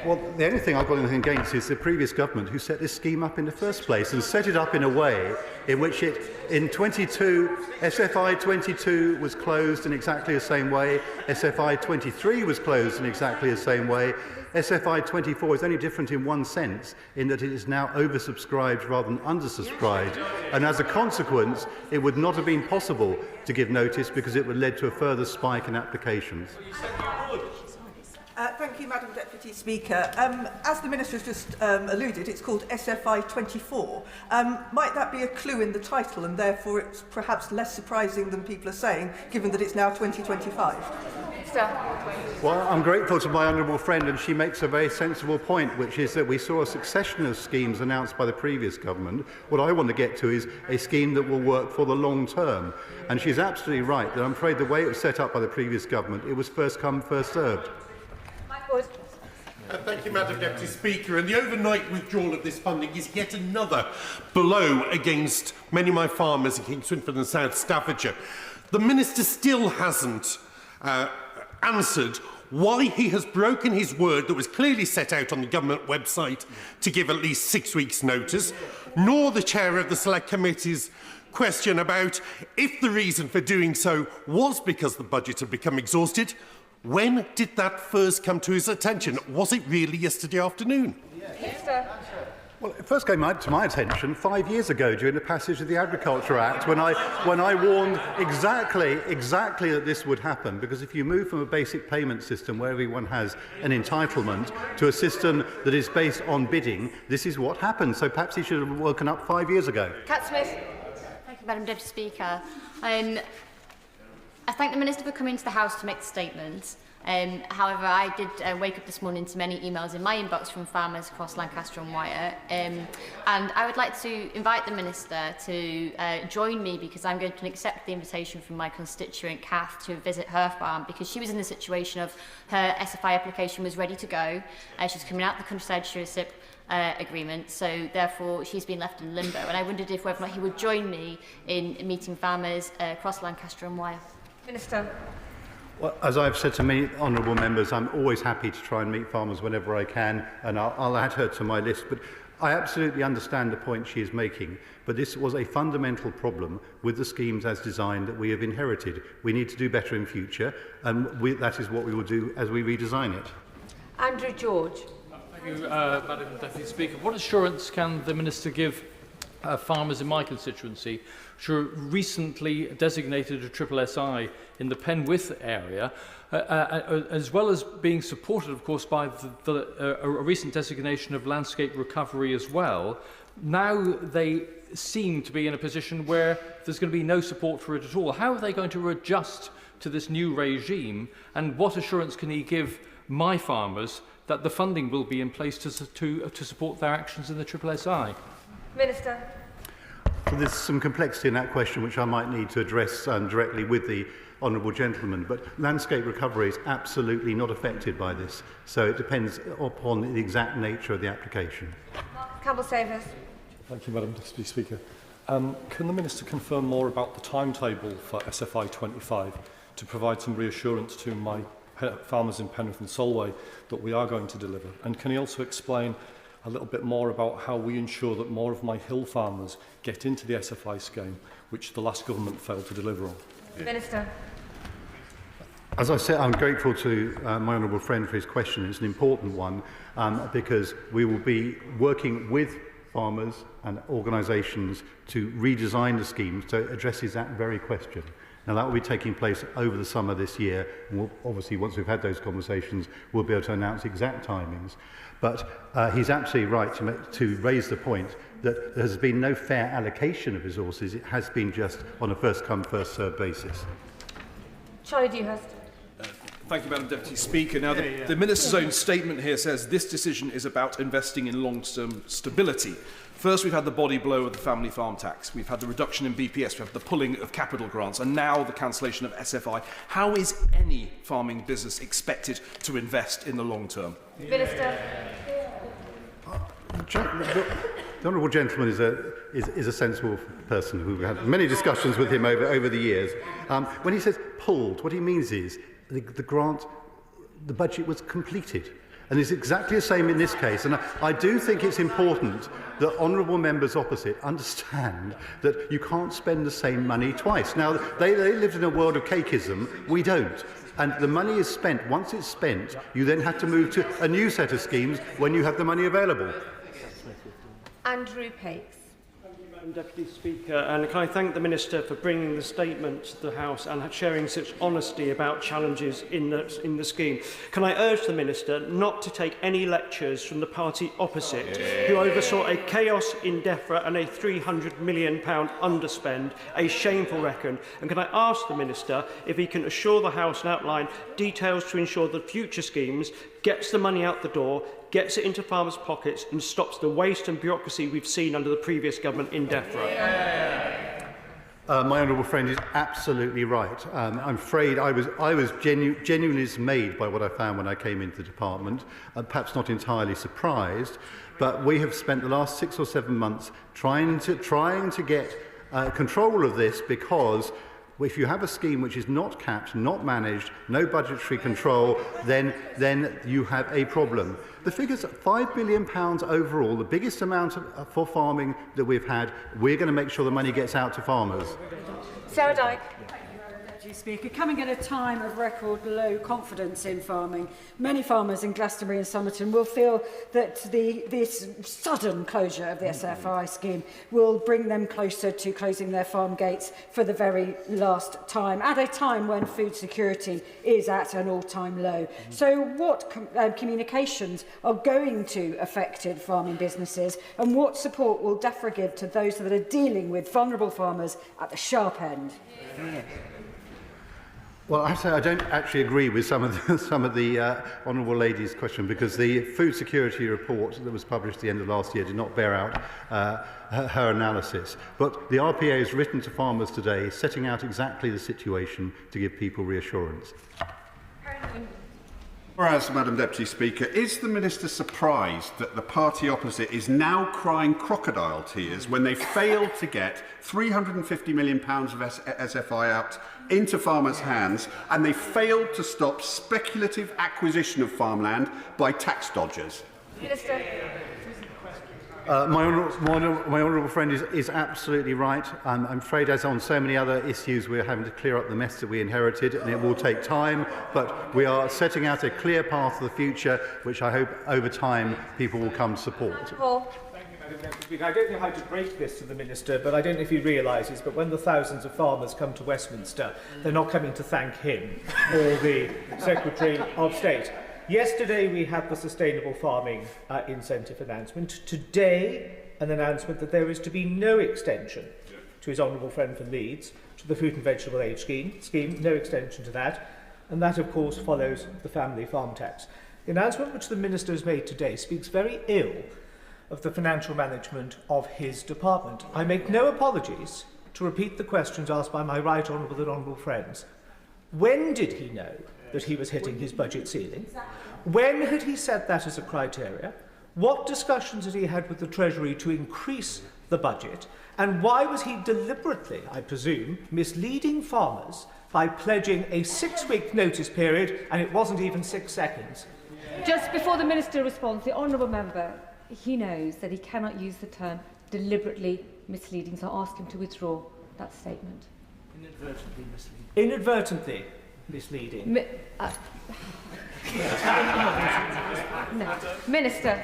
Well, the only thing I've got anything against is the previous government who set this scheme up in the first place and set it up in a way in which in 22, SFI 22 was closed in exactly the same way, SFI 23 was closed in exactly the same way, SFI 24 is only different in one sense, in that it is now oversubscribed rather than undersubscribed, and as a consequence, it would not have been possible to give notice because it would lead to a further spike in applications. Thank you, Madam Deputy Speaker. As the Minister has just alluded, it's called SFI 24. Might that be a clue in the title, and therefore it's perhaps less surprising than people are saying, given that it's now 2025? Well, I'm grateful to my honourable friend, and she makes a very sensible point, which is that we saw a succession of schemes announced by the previous government. What I want to get to is a scheme that will work for the long term. And she's absolutely right that I'm afraid the way it was set up by the previous government, it was first come, first served. Thank you, Madam Deputy Speaker. And the overnight withdrawal of this funding is yet another blow against many of my farmers in King Swinford and South Staffordshire. The Minister still hasn't answered why he has broken his word that was clearly set out on the government website to give at least 6 weeks' notice, nor the chair of the Select Committee's question about if the reason for doing so was because the budget had become exhausted. When did that first come to his attention? Was it really yesterday afternoon? Well, it first came to my attention 5 years ago during the passage of the Agriculture Act when I warned exactly that this would happen, because if you move from a basic payment system where everyone has an entitlement to a system that is based on bidding, this is what happens. So perhaps he should have woken up 5 years ago. Cat Smith. Thank you, Madam Deputy Speaker. I thank the Minister for coming to the House to make the statement. However, I did wake up this morning to many emails in my inbox from farmers across Lancaster and Wyre, and I would like to invite the Minister to join me, because I'm going to accept the invitation from my constituent Kath to visit her farm, because she was in the situation of her SFI application was ready to go. She's coming out the countryside stewardship agreement, so therefore she's been left in limbo, and I wondered if whether or not he would join me in meeting farmers across Lancaster and Wyre. Minister. Well, as I've said to many honourable members, I'm always happy to try and meet farmers whenever I can, and I'll add her to my list. But I absolutely understand the point she is making, but this was a fundamental problem with the schemes as designed that we have inherited. We need to do better in future, and that is what we will do as we redesign it. Andrew George. Thank you, Madam Deputy Speaker. What assurance can the Minister give farmers in my constituency, which were recently designated a SSSI in the Penwith area, as well as being supported, of course, by a recent designation of landscape recovery as well? Now they seem to be in a position where there's going to be no support for it at all. How are they going to adjust to this new regime, and what assurance can he give my farmers that the funding will be in place to support their actions in the SSSI? Minister. So there's some complexity in that question which I might need to address directly with the honourable gentleman, but landscape recovery is absolutely not affected by this, so it depends upon the exact nature of the application. Campbell-Savers. Thank you, Madam Deputy Speaker. Can the Minister confirm more about the timetable for SFI 25 to provide some reassurance to my farmers in Penrith and Solway that we are going to deliver? And can he also explain a little bit more about how we ensure that more of my hill farmers get into the SFI scheme, which the last government failed to deliver on? Minister. As I said, I'm grateful to my honourable friend for his question. It's an important one because we will be working with farmers and organisations to redesign the scheme so it addresses that very question. Now, that will be taking place over the summer this year. And we'll, obviously, once we've had those conversations, we'll be able to announce exact timings. But he's absolutely right to raise the point that there has been no fair allocation of resources. It has been just on a first-come, first-served basis. Charlie Dewhurst. Thank you, Madam Deputy Speaker. Now, the Minister's own statement here says this decision is about investing in long-term stability. First, we've had the body blow of the family farm tax. We've had the reduction in BPS. We have the pulling of capital grants. And now the cancellation of SFI. How is any farming business expected to invest in the long term? Minister. The honourable gentleman is a sensible person who we've had many discussions with him over the years. When he says pulled, what he means is the budget was completed. And it's exactly the same in this case. And I do think it's important that honourable members opposite understand that you can't spend the same money twice. Now, they lived in a world of cakeism. We don't. And the money is spent. Once it's spent, you then have to move to a new set of schemes when you have the money available. Andrew Pakes. Madam Deputy Speaker, and can I thank the Minister for bringing the statement to the House and sharing such honesty about challenges in the scheme. Can I urge the Minister not to take any lectures from the party opposite, who oversaw a chaos in DEFRA and a £300 million underspend, a shameful reckon? And can I ask the Minister if he can assure the House and outline details to ensure that future schemes gets the money out the door, gets it into farmers' pockets and stops the waste and bureaucracy we've seen under the previous government in DEFRA. My honourable friend is absolutely right. I'm afraid I was genuinely dismayed by what I found when I came into the department, perhaps not entirely surprised, but we have spent the last 6 or 7 months trying to get control of this, because if you have a scheme which is not capped, not managed, no budgetary control, then you have a problem. The figure's £5 billion overall, the biggest amount for farming that we've had. We're going to make sure the money gets out to farmers. Sarah Dyke. Speaker, coming at a time of record low confidence in farming, many farmers in Glastonbury and Somerton will feel that this sudden closure of the SFI scheme will bring them closer to closing their farm gates for the very last time, at a time when food security is at an all-time low. So what communications are going to affected farming businesses, and what support will DEFRA give to those that are dealing with vulnerable farmers at the sharp end? Well, I have to say I don't actually agree with some of the honourable lady's question, because the food security report that was published at the end of last year did not bear out her analysis. But the RPA has written to farmers today, setting out exactly the situation to give people reassurance. Whereas, Madam Deputy Speaker, is the Minister surprised that the party opposite is now crying crocodile tears when they failed to get £350 million of SFI out into farmers' hands, and they failed to stop speculative acquisition of farmland by tax dodgers? Minister. My honourable friend is absolutely right. I'm afraid, as on so many other issues, we're having to clear up the mess that we inherited, and it will take time, but we are setting out a clear path for the future, which I hope over time people will come to support. Paul. I don't know how to break this to the Minister, but I don't know if he realises, but when the thousands of farmers come to Westminster, they're not coming to thank him or the Secretary of State. Yesterday we had the sustainable farming incentive announcement. Today, an announcement that there is to be no extension to his honourable friend from Leeds, to the fruit and vegetable aid scheme, no extension to that. And that, of course, follows the family farm tax. The announcement which the Minister has made today speaks very ill of the financial management of his department. I make no apologies to repeat the questions asked by my right honourable and honourable friends. When did he know that he was hitting his budget ceiling? When had he set that as a criteria? What discussions had he had with the Treasury to increase the budget? And why was he deliberately, I presume, misleading farmers by pledging a 6-week notice period, and it wasn't even 6 seconds? Just before the Minister responds, the honourable member, he knows that he cannot use the term deliberately misleading, so I'll ask him to withdraw that statement. Inadvertently misleading. Inadvertently misleading. No. Minister.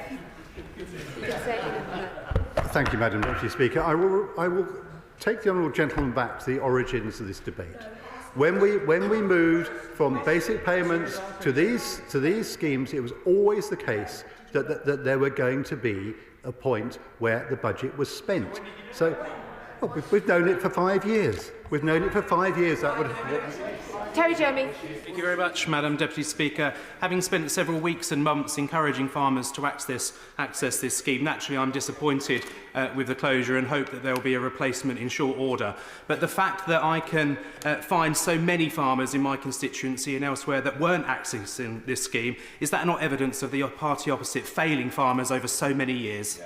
Thank you, Madam Deputy Speaker. I will take the honourable gentleman back to the origins of this debate. When we moved from basic payments to these schemes, it was always the case that there were going to be a point where the budget was spent. So we've known it for 5 years. We've known it for 5 years. That would. Terry Jeremy. Thank you very much, Madam Deputy Speaker. Having spent several weeks and months encouraging farmers to access this scheme, naturally I'm disappointed with the closure and hope that there will be a replacement in short order. But the fact that I can find so many farmers in my constituency and elsewhere that weren't accessing this scheme, is that not evidence of the party opposite failing farmers over so many years?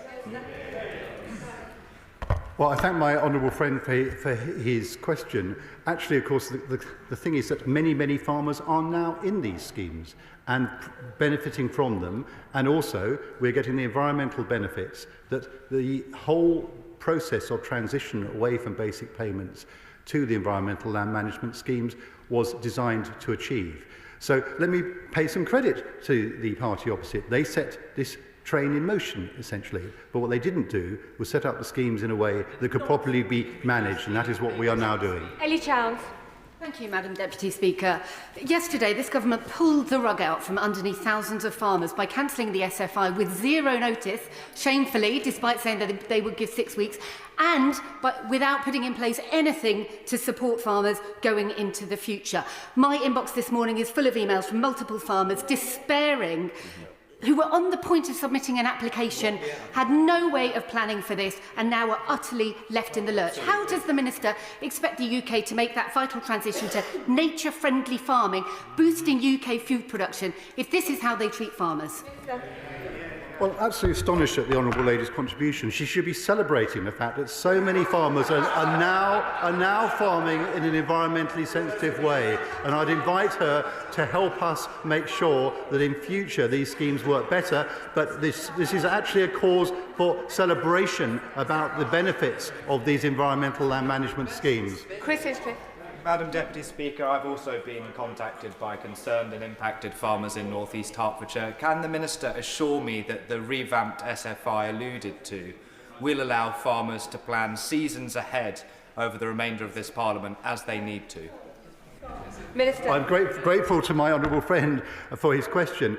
Well, I thank my honourable friend for his question. Actually, of course, the thing is that many farmers are now in these schemes and benefiting from them. And also, we're getting the environmental benefits that the whole process of transition away from basic payments to the environmental land management schemes was designed to achieve. So let me pay some credit to the party opposite. They set this train in motion, essentially. But what they didn't do was set up the schemes in a way that could properly be managed, and that is what we are now doing. Ellie Childs. Thank you, Madam Deputy Speaker. Yesterday, this government pulled the rug out from underneath thousands of farmers by cancelling the SFI with zero notice, shamefully, despite saying that they would give 6 weeks, but without putting in place anything to support farmers going into the future. My inbox this morning is full of emails from multiple farmers despairing, who were on the point of submitting an application, had no way of planning for this, and now are utterly left in the lurch. How does the Minister expect the UK to make that vital transition to nature-friendly farming, boosting UK food production, if this is how they treat farmers? Well, absolutely astonished at the honourable lady's contribution. She should be celebrating the fact that so many farmers are now farming in an environmentally sensitive way. And I'd invite her to help us make sure that in future these schemes work better. But this is actually a cause for celebration about the benefits of these environmental land management schemes. Chris Hinchcliffe. Madam Deputy Speaker, I've also been contacted by concerned and impacted farmers in North East Hertfordshire. Can the Minister assure me that the revamped SFI alluded to will allow farmers to plan seasons ahead over the remainder of this Parliament as they need to? Minister. I'm grateful to my honourable friend for his question.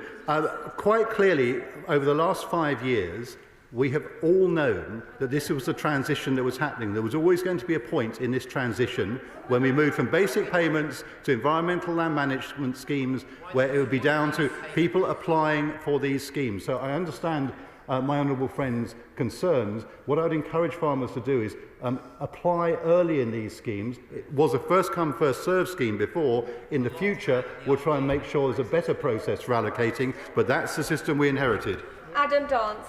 Quite clearly, over the last 5 years, we have all known that this was a transition that was happening. There was always going to be a point in this transition when we moved from basic payments to environmental land management schemes where it would be down to people applying for these schemes. So I understand my honourable friend's concerns. What I would encourage farmers to do is apply early in these schemes. It was a first-come, first-served scheme before. In the future, we'll try and make sure there's a better process for allocating, but that's the system we inherited. Adam Dance.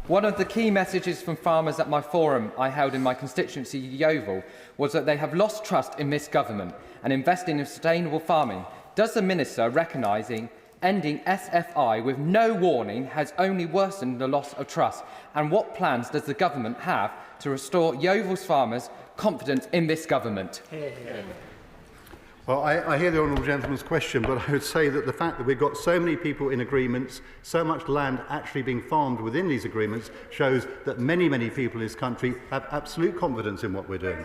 One of the key messages from farmers at my forum I held in my constituency, Yeovil, was that they have lost trust in this government and investing in sustainable farming. Does the Minister recognising ending SFI with no warning has only worsened the loss of trust? And what plans does the government have to restore Yeovil's farmers' confidence in this government? Well, I hear the honourable gentleman's question, but I would say that the fact that we've got so many people in agreements, so much land actually being farmed within these agreements, shows that many people in this country have absolute confidence in what we're doing.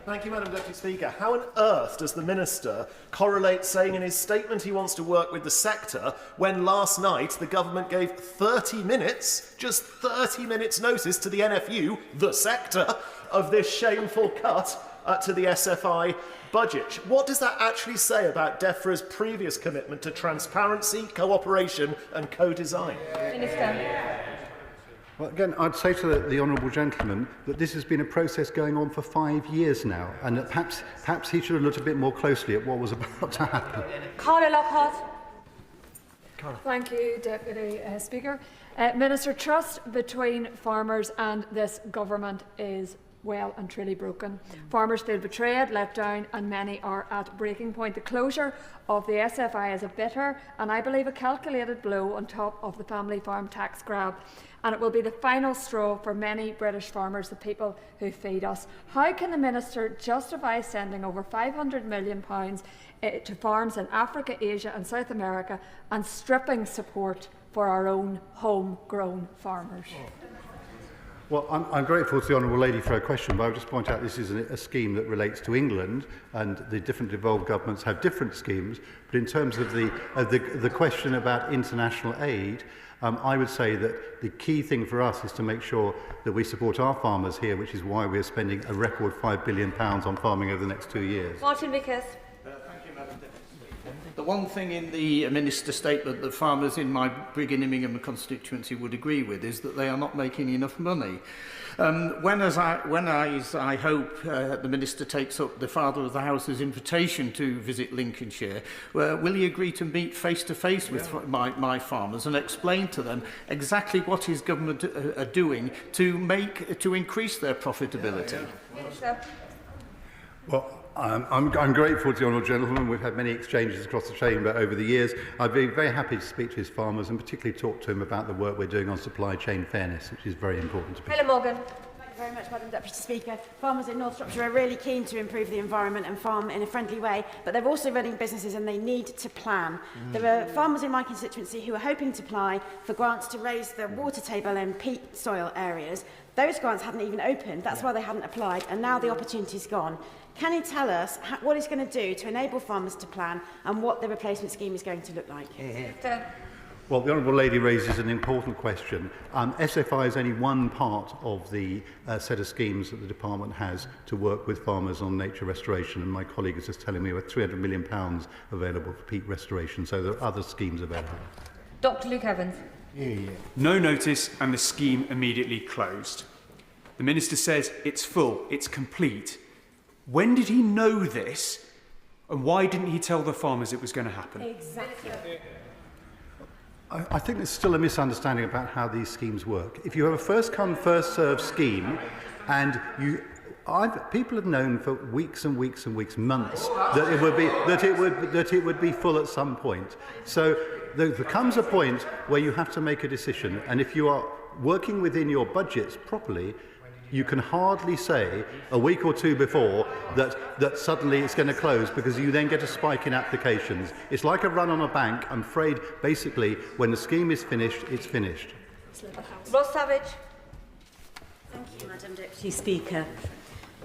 Thank you, Madam Deputy Speaker. How on earth does the Minister correlate saying in his statement he wants to work with the sector when last night the government gave 30 minutes, just 30 minutes notice to the NFU, the sector, of this shameful cut to the SFI budget? What does that actually say about DEFRA's previous commitment to transparency, cooperation and co-design? Minister. Well, again, I'd say to the honourable gentleman that this has been a process going on for 5 years now, and that perhaps he should have looked a bit more closely at what was about to happen. Carla Lockhart. Thank you, Deputy Speaker. Minister, trust between farmers and this government is well and truly broken. Farmers feel betrayed, let down, and many are at breaking point. The closure of the SFI is a bitter and I believe a calculated blow on top of the family farm tax grab, and it will be the final straw for many British farmers, the people who feed us. How can the Minister justify sending over £500 million to farms in Africa, Asia and South America and stripping support for our own homegrown farmers? Well, I'm grateful to the Honourable Lady for her question, but I would just point out this is a scheme that relates to England, and the different devolved governments have different schemes. But in terms of the question about international aid, I would say that the key thing for us is to make sure that we support our farmers here, which is why we're spending a record £5 billion on farming over the next 2 years. Martin Vickers. The one thing in the Minister's statement that farmers in my Brigg-in-Immingham constituency would agree with is that they are not making enough money. When I hope the Minister takes up the Father of the House's invitation to visit Lincolnshire, will he agree to meet face-to-face with my farmers and explain to them exactly what his government are doing to increase their profitability? Well, I'm grateful to the honourable gentleman. We've had many exchanges across the chamber over the years. I'd be very happy to speak to his farmers and particularly talk to him about the work we're doing on supply chain fairness, which is very important to me. Helen Morgan. Thank you very much, Madam Deputy Speaker. Farmers in North Shropshire are really keen to improve the environment and farm in a friendly way, but they're also running businesses and they need to plan. There are farmers in my constituency who are hoping to apply for grants to raise the water table in peat soil areas. Those grants hadn't even opened, that's why they hadn't applied, and now the opportunity's gone. Can you tell us what he's going to do to enable farmers to plan and what the replacement scheme is going to look like? Well, the Honourable Lady raises an important question. SFI is only one part of the set of schemes that the Department has to work with farmers on nature restoration, and my colleague is just telling me we're £300 million available for peat restoration, so there are other schemes available. Dr Luke Evans. No notice and the scheme immediately closed. The Minister says it's full, it's complete. When did he know this, and why didn't he tell the farmers it was going to happen? Exactly. I think there's still a misunderstanding about how these schemes work. If you have a first-come, first-served scheme, and people have known for weeks and weeks and weeks, months, that it would be full at some point. So there comes a point where you have to make a decision, and if you are working within your budgets properly, you can hardly say a week or two before that suddenly it's going to close, because you then get a spike in applications. It's like a run on a bank. I'm afraid, basically, when the scheme is finished, it's finished. Ross Savage. Thank you, Madam Deputy Speaker.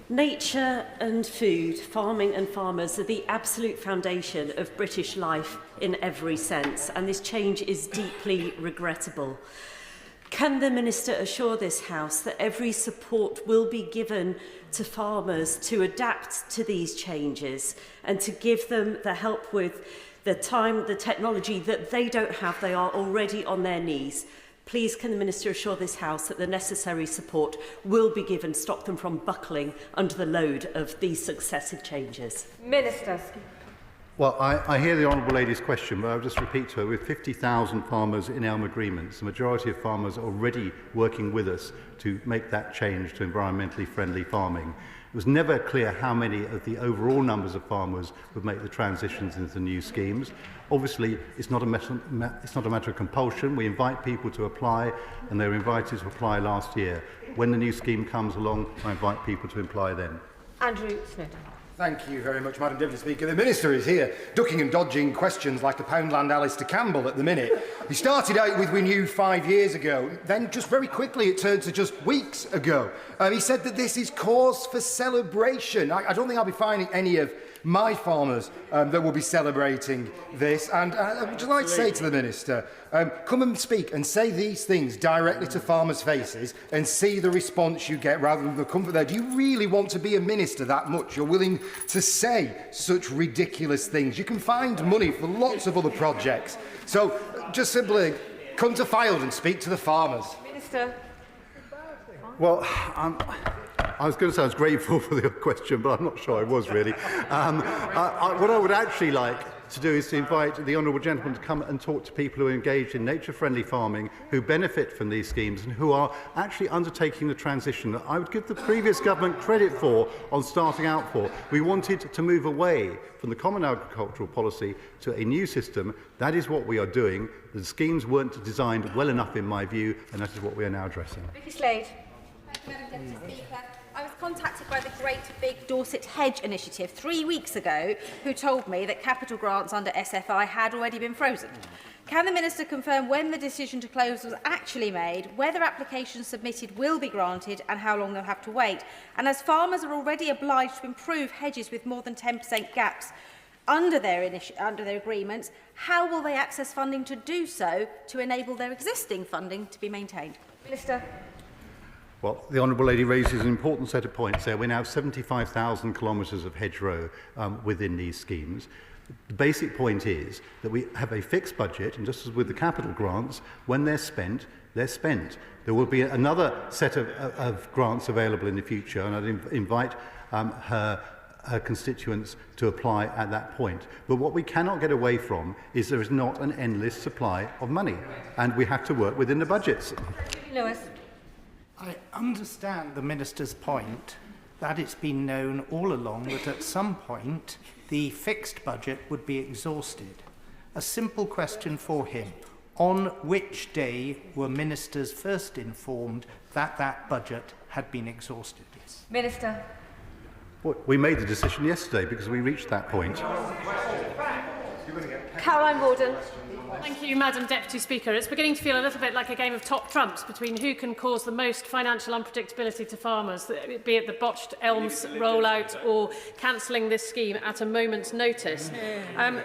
Nature and food, farming and farmers are the absolute foundation of British life in every sense, and this change is deeply regrettable. Can the Minister assure this House that every support will be given to farmers to adapt to these changes and to give them the help with the time, the technology that they don't have? They are already on their knees. Please, can the Minister assure this House that the necessary support will be given to stop them from buckling under the load of these successive changes? Minister. Well, I hear the Honourable Lady's question, but I'll just repeat to her, with 50,000 farmers in ELM agreements, the majority of farmers are already working with us to make that change to environmentally friendly farming. It was never clear how many of the overall numbers of farmers would make the transitions into the new schemes. Obviously, it's not a matter of compulsion. We invite people to apply, and they were invited to apply last year. When the new scheme comes along, I invite people to apply then. Andrew Smith. Thank you very much, Madam Deputy Speaker. The Minister is here, ducking and dodging questions like a Poundland Alistair Campbell at the minute. He started out with "we knew 5 years ago," then just very quickly it turned to just weeks ago. He said that this is cause for celebration. I don't think I'll be finding any of my farmers that will be celebrating this. And I would just like to say to the Minister, come and speak and say these things directly to farmers' faces and see the response you get rather than the comfort there. Do you really want to be a minister that much? You're willing to say such ridiculous things. You can find money for lots of other projects. So just simply come to Fylde and speak to the farmers. Minister. Well, I was going to say I was grateful for the question, but I'm not sure I was really. What I would actually like to do is to invite the honourable gentleman to come and talk to people who are engaged in nature-friendly farming, who benefit from these schemes and who are actually undertaking the transition that I would give the previous government credit for on starting out for. We wanted to move away from the common agricultural policy to a new system. That is what we are doing. The schemes weren't designed well enough in my view, and that is what we are now addressing. Vicky Slade. Madam Deputy Speaker, I was contacted by the Great Big Dorset Hedge Initiative 3 weeks ago, who told me that capital grants under SFI had already been frozen. Can the Minister confirm when the decision to close was actually made, whether applications submitted will be granted and how long they'll have to wait? And as farmers are already obliged to improve hedges with more than 10% gaps under their agreements, how will they access funding to do so to enable their existing funding to be maintained? Minister. Well, the Honourable Lady raises an important set of points there. We now have 75,000 kilometres of hedgerow within these schemes. The basic point is that we have a fixed budget, and just as with the capital grants, when they're spent, they're spent. There will be another set of grants available in the future, and I'd invite her constituents to apply at that point. But what we cannot get away from is there is not an endless supply of money, and we have to work within the budgets. Lewis. I understand the Minister's point that it's been known all along that at some point the fixed budget would be exhausted. A simple question for him. On which day were ministers first informed that that budget had been exhausted? Minister. Well, we made the decision yesterday because we reached that point. Caroline Warden. Thank you, Madam Deputy Speaker. It's beginning to feel a little bit like a game of top trumps between who can cause the most financial unpredictability to farmers, be it the botched ELMS rollout or cancelling this scheme at a moment's notice.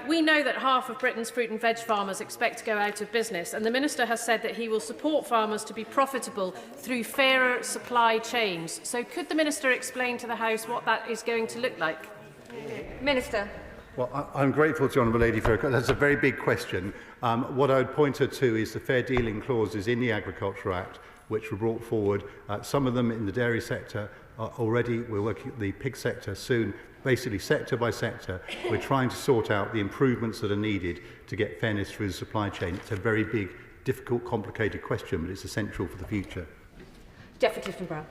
We know that half of Britain's fruit and veg farmers expect to go out of business, and the Minister has said that he will support farmers to be profitable through fairer supply chains. So could the Minister explain to the House what that is going to look like? Minister. Well, I'm grateful to the Honourable Lady for that's a very big question. What I would point her to is the fair dealing clauses in the Agriculture Act, which were brought forward. Some of them in the dairy sector already. We're working at the pig sector soon. Basically, sector by sector, we're trying to sort out the improvements that are needed to get fairness through the supply chain. It's a very big, difficult, complicated question, but it's essential for the future. Jeffrey Clifton-Brown.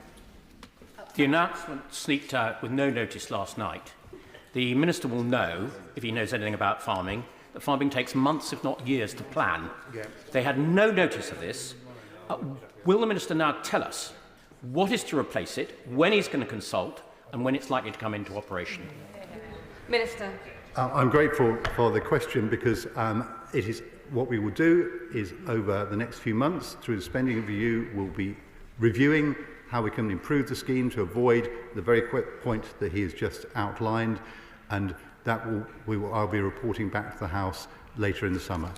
The announcement sneaked out with no notice last night. The Minister will know, if he knows anything about farming, that farming takes months, if not years, to plan. Yeah. They had no notice of this. Will the Minister now tell us what is to replace it, when he's going to consult, and when it's likely to come into operation? Minister. I'm grateful for the question because it is what we will do is over the next few months, through the spending review, we'll be reviewing how we can improve the scheme to avoid the very quick point that he has just outlined, and that I'll be reporting back to the House later in the summer.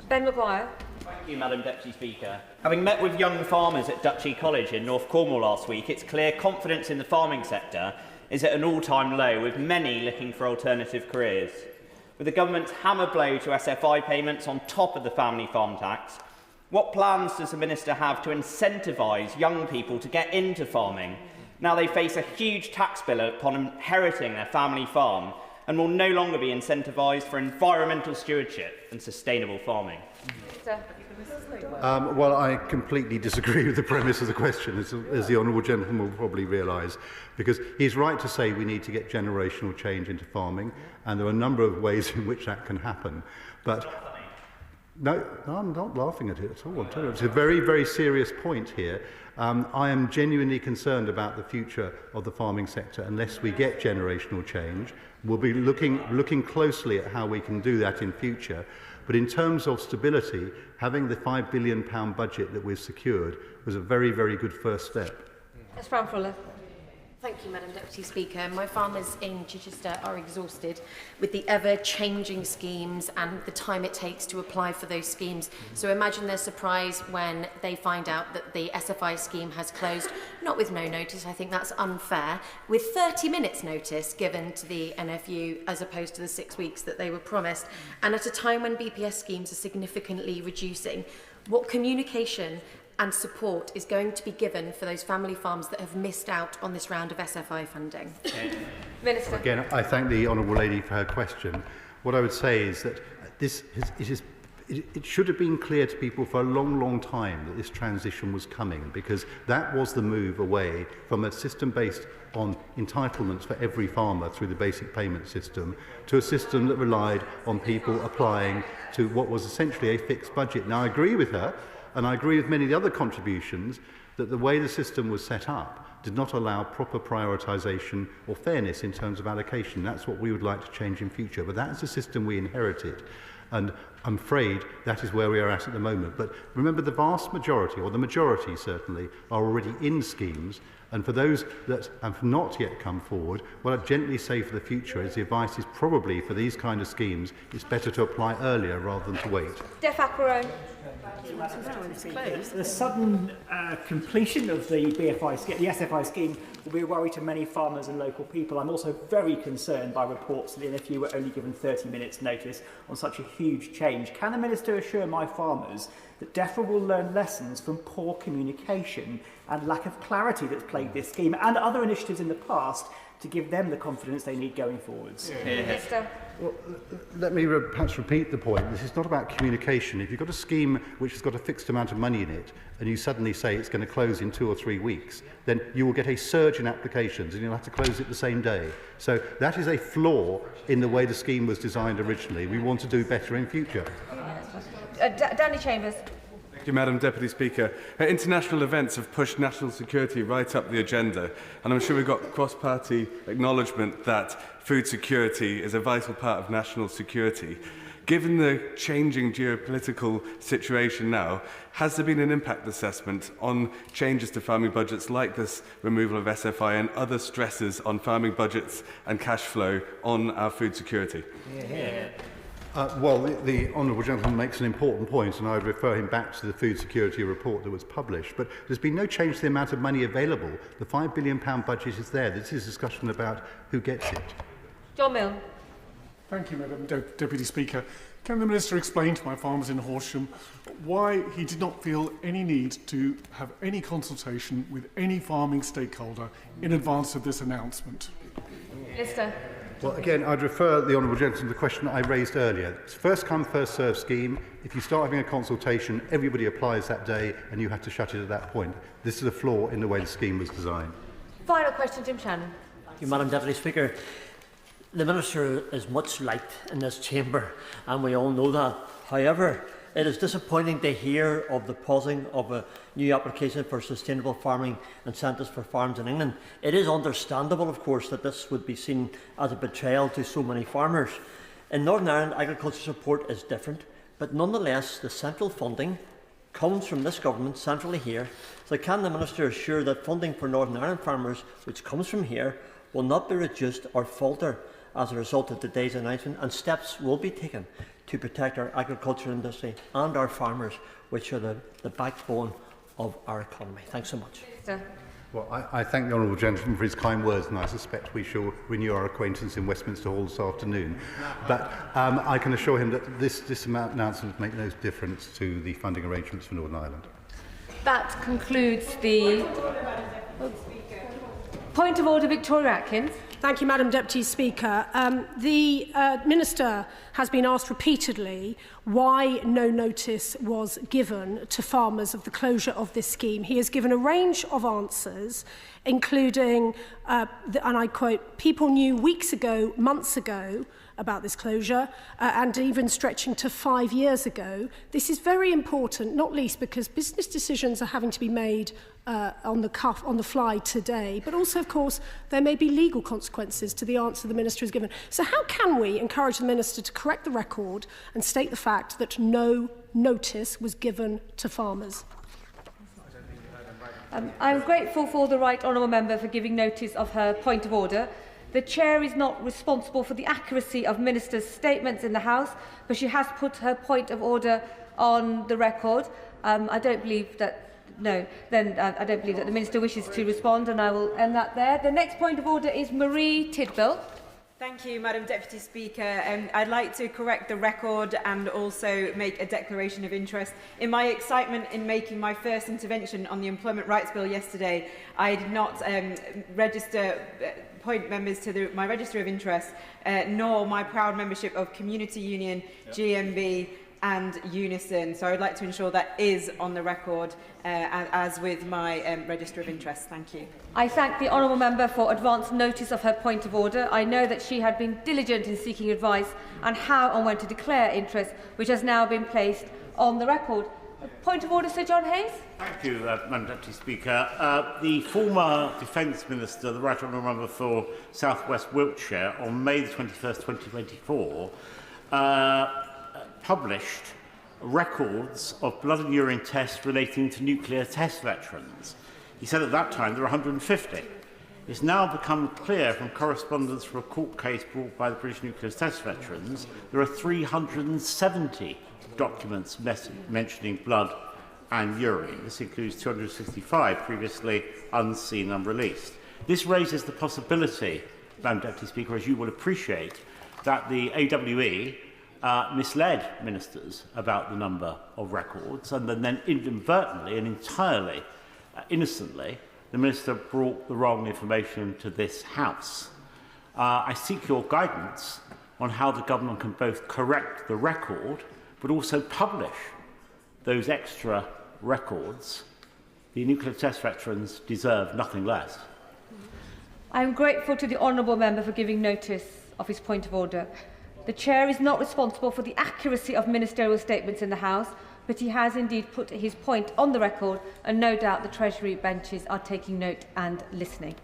Ben Maguire. Thank you, Madam Deputy Speaker. Having met with young farmers at Duchy College in North Cornwall last week, it's clear confidence in the farming sector is at an all-time low, with many looking for alternative careers. With the government's hammer blow to SFI payments on top of the family farm tax, what plans does the Minister have to incentivise young people to get into farming? Now they face a huge tax bill upon inheriting their family farm and will no longer be incentivised for environmental stewardship and sustainable farming. Well, I completely disagree with the premise of the question, as the Honourable Gentleman will probably realise, because he's right to say we need to get generational change into farming, and there are a number of ways in which that can happen. But no, I'm not laughing at it at all. It's a very, very serious point here. I am genuinely concerned about the future of the farming sector unless we get generational change. We'll be looking closely at how we can do that in future. But in terms of stability, having the £5 billion budget that we've secured was a very, very good first step. Ms. Brown-Fuller. Thank you, Madam Deputy Speaker. My farmers in Chichester are exhausted with the ever-changing schemes and the time it takes to apply for those schemes. So imagine their surprise when they find out that the SFI scheme has closed, not with no notice, I think that's unfair, with 30 minutes notice given to the NFU as opposed to the 6 weeks that they were promised, and at a time when BPS schemes are significantly reducing. What communication and support is going to be given for those family farms that have missed out on this round of SFI funding? Minister. Again, I thank the Honourable Lady for her question. what I would say is that it should have been clear to people for a long, long time that this transition was coming, because that was the move away from a system based on entitlements for every farmer through the basic payment system to a system that relied on people applying to what was essentially a fixed budget. Now, I agree with her, and I agree with many of the other contributions, that the way the system was set up did not allow proper prioritisation or fairness in terms of allocation. That's what we would like to change in future, but that's the system we inherited. And I'm afraid that is where we are at the moment. But remember, the vast majority, or the majority certainly, are already in schemes. And for those that have not yet come forward, what I'd gently say for the future is the advice is probably for these kind of schemes, it's better to apply earlier rather than to wait. Jeff Aquarone. The sudden completion of the SFI scheme will be a worry to many farmers and local people. I'm also very concerned by reports that if you were only given 30 minutes notice on such a huge change, can the Minister assure my farmers that DEFRA will learn lessons from poor communication and lack of clarity that's plagued this scheme and other initiatives in the past to give them the confidence they need going forwards? Well, let me perhaps repeat the point. This is not about communication. If you've got a scheme which has got a fixed amount of money in it and you suddenly say it's going to close in 2 or 3 weeks, then you will get a surge in applications and you'll have to close it the same day. So that is a flaw in the way the scheme was designed originally. We want to do better in future. Danny Chambers. Thank you, Madam Deputy Speaker. International events have pushed national security right up the agenda, and I'm sure we've got cross-party acknowledgement that food security is a vital part of national security. Given the changing geopolitical situation now, has there been an impact assessment on changes to farming budgets like this removal of SFI and other stresses on farming budgets and cash flow on our food security? Well, the Honourable Gentleman makes an important point, and I would refer him back to the food security report that was published. But there's been no change to the amount of money available. The £5 billion budget is there. This is a discussion about who gets it. John Milne. Thank you, Madam Deputy Speaker. Can the Minister explain to my farmers in Horsham why he did not feel any need to have any consultation with any farming stakeholder in advance of this announcement? Minister. Well, again, I'd refer the Honourable Gentleman to the question I raised earlier. It's first come, first served scheme. If you start having a consultation, everybody applies that day and you have to shut it at that point. This is a flaw in the way the scheme was designed. Final question, Jim Shannon. Thank you, Madam Deputy Speaker. The Minister is much liked in this chamber, and we all know that. However, it is disappointing to hear of the pausing of a new application for sustainable farming incentives for farms in England. It is understandable, of course, that this would be seen as a betrayal to so many farmers. In Northern Ireland, agriculture support is different, but nonetheless, the central funding comes from this government centrally here. So can the Minister assure that funding for Northern Ireland farmers, which comes from here, will not be reduced or falter as a result of today's announcement, and steps will be taken to protect our agricultural industry and our farmers, which are the backbone of our economy? Thanks so much. Well, I thank the Honourable Gentleman for his kind words, and I suspect we shall renew our acquaintance in Westminster Hall this afternoon. But I can assure him that this announcement will make no difference to the funding arrangements for Northern Ireland. That concludes the point of order. Victoria Atkins. Thank you, Madam Deputy Speaker. The Minister has been asked repeatedly why no notice was given to farmers of the closure of this scheme. He has given a range of answers, including, and I quote, people knew weeks ago, months ago, about this closure, and even stretching to 5 years ago. This is very important, not least because business decisions are having to be made on the cuff, on the fly today, but also, of course, there may be legal consequences to the answer the Minister has given. So how can we encourage the Minister to correct the record and state the fact that no notice was given to farmers? I'm grateful for the Right Honourable Member for giving notice of her point of order. The Chair is not responsible for the accuracy of Minister's statements in the House, but she has put her point of order on the record. I don't believe that. No, then I don't believe that the Minister wishes to respond, and I will end that there. The next point of order is Marie Tidbill. Thank you, Madam Deputy Speaker. I'd like to correct the record and also make a declaration of interest. In my excitement in making my first intervention on the Employment Rights Bill yesterday, I did not point members to my register of interest, nor my proud membership of Community Union, GMB and Unison. So I would like to ensure that is on the record, as with my register of interest. Thank you. I thank the honourable member for advance notice of her point of order. I know that she had been diligent in seeking advice on how and when to declare interest, which has now been placed on the record. Point of order, Sir John Hayes. Thank you, Madam Deputy Speaker. The former Defence Minister, the Right Honourable Member for South West Wiltshire, on May the 21st, 2024, published records of blood and urine tests relating to nuclear test veterans. He said at that time there were 150. It's now become clear from correspondence from a court case brought by the British nuclear test veterans there are 370 documents mentioning blood and urine. This includes 265 previously unseen and unreleased. This raises the possibility, Madam Deputy Speaker, as you will appreciate, that the AWE misled ministers about the number of records, and then inadvertently and entirely innocently, the minister brought the wrong information to this House. I seek your guidance on how the government can both correct the record but also publish those extra records. The nuclear test veterans deserve nothing less. I am grateful to the honourable member for giving notice of his point of order. The Chair is not responsible for the accuracy of ministerial statements in the House, but he has indeed put his point on the record, and no doubt the Treasury benches are taking note and listening.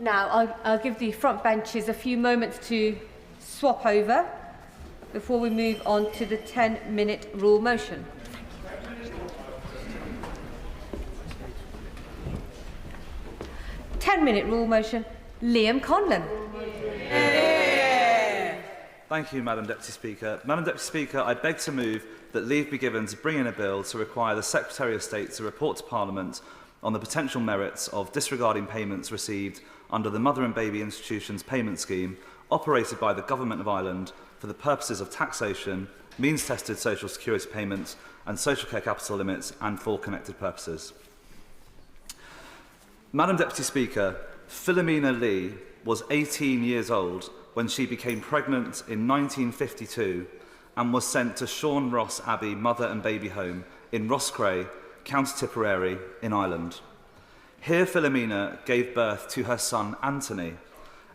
Now, I'll give the front benches a few moments to swap over before we move on to the 10-minute rule motion. 10-minute rule motion, Liam Conlon. Thank you, Madam Deputy Speaker. Madam Deputy Speaker, I beg to move that leave be given to bring in a bill to require the Secretary of State to report to Parliament on the potential merits of disregarding payments received under the Mother and Baby Institutions Payment Scheme operated by the Government of Ireland for the purposes of taxation, means-tested social security payments and social care capital limits, and for connected purposes. Madam Deputy Speaker, Filamina Lee was 18 years old when she became pregnant in 1952 and was sent to Sean Ross Abbey Mother and Baby Home in Roscrea, County Tipperary in Ireland. Here Filamina gave birth to her son Anthony,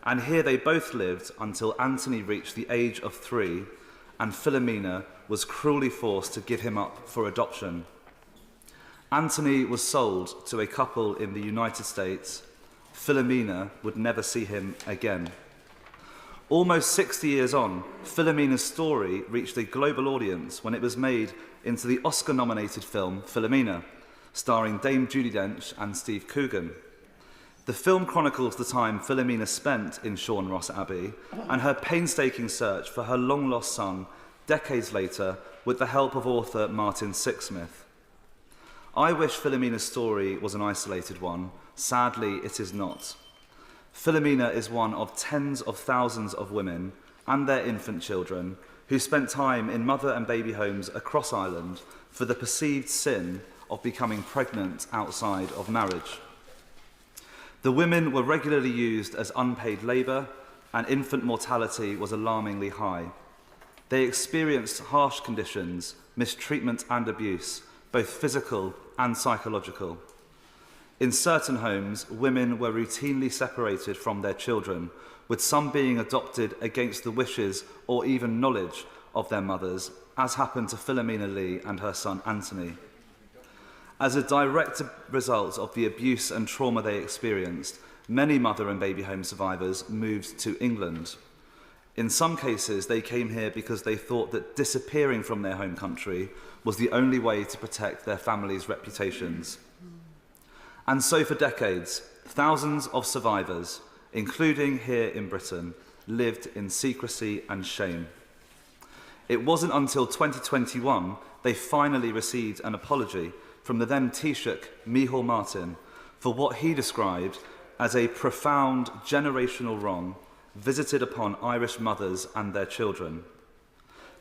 and here they both lived until Anthony reached the age of 3 and Filamina was cruelly forced to give him up for adoption. Anthony was sold to a couple in the United States. Filamina would never see him again. Almost 60 years on, Filamina's story reached a global audience when it was made into the Oscar-nominated film Filamina, starring Dame Judi Dench and Steve Coogan. The film chronicles the time Filamina spent in Sean Ross Abbey and her painstaking search for her long-lost son decades later with the help of author Martin Sixsmith. I wish Filamina's story was an isolated one. Sadly, it is not. Filamina is one of tens of thousands of women and their infant children who spent time in mother and baby homes across Ireland for the perceived sin of becoming pregnant outside of marriage. The women were regularly used as unpaid labour, and infant mortality was alarmingly high. They experienced harsh conditions, mistreatment and abuse, both physical and psychological. In certain homes, women were routinely separated from their children, with some being adopted against the wishes or even knowledge of their mothers, as happened to Filamina Lee and her son Anthony. As a direct result of the abuse and trauma they experienced, many mother and baby home survivors moved to England. In some cases, they came here because they thought that disappearing from their home country was the only way to protect their families' reputations. And so for decades, thousands of survivors, including here in Britain, lived in secrecy and shame. It wasn't until 2021 they finally received an apology from the then Taoiseach Micheál Martin for what he described as a profound generational wrong visited upon Irish mothers and their children.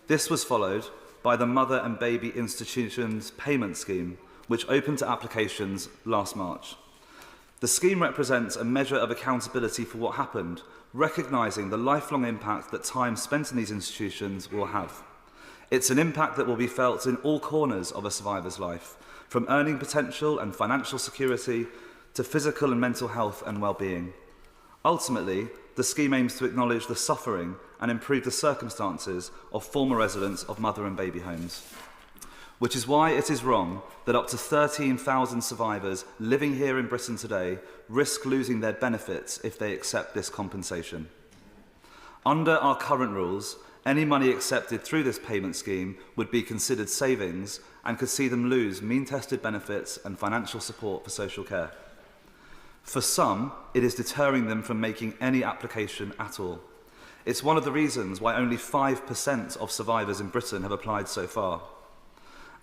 This was followed by the Mother and Baby Institutions Payment Scheme, which opened to applications last March. The scheme represents a measure of accountability for what happened, recognising the lifelong impact that time spent in these institutions will have. It's an impact that will be felt in all corners of a survivor's life, from earning potential and financial security to physical and mental health and well-being. Ultimately, the scheme aims to acknowledge the suffering and improve the circumstances of former residents of mother and baby homes, which is why it is wrong that up to 13,000 survivors living here in Britain today risk losing their benefits if they accept this compensation. Under our current rules, any money accepted through this payment scheme would be considered savings and could see them lose mean-tested benefits and financial support for social care. For some, it is deterring them from making any application at all. It's one of the reasons why only 5% of survivors in Britain have applied so far.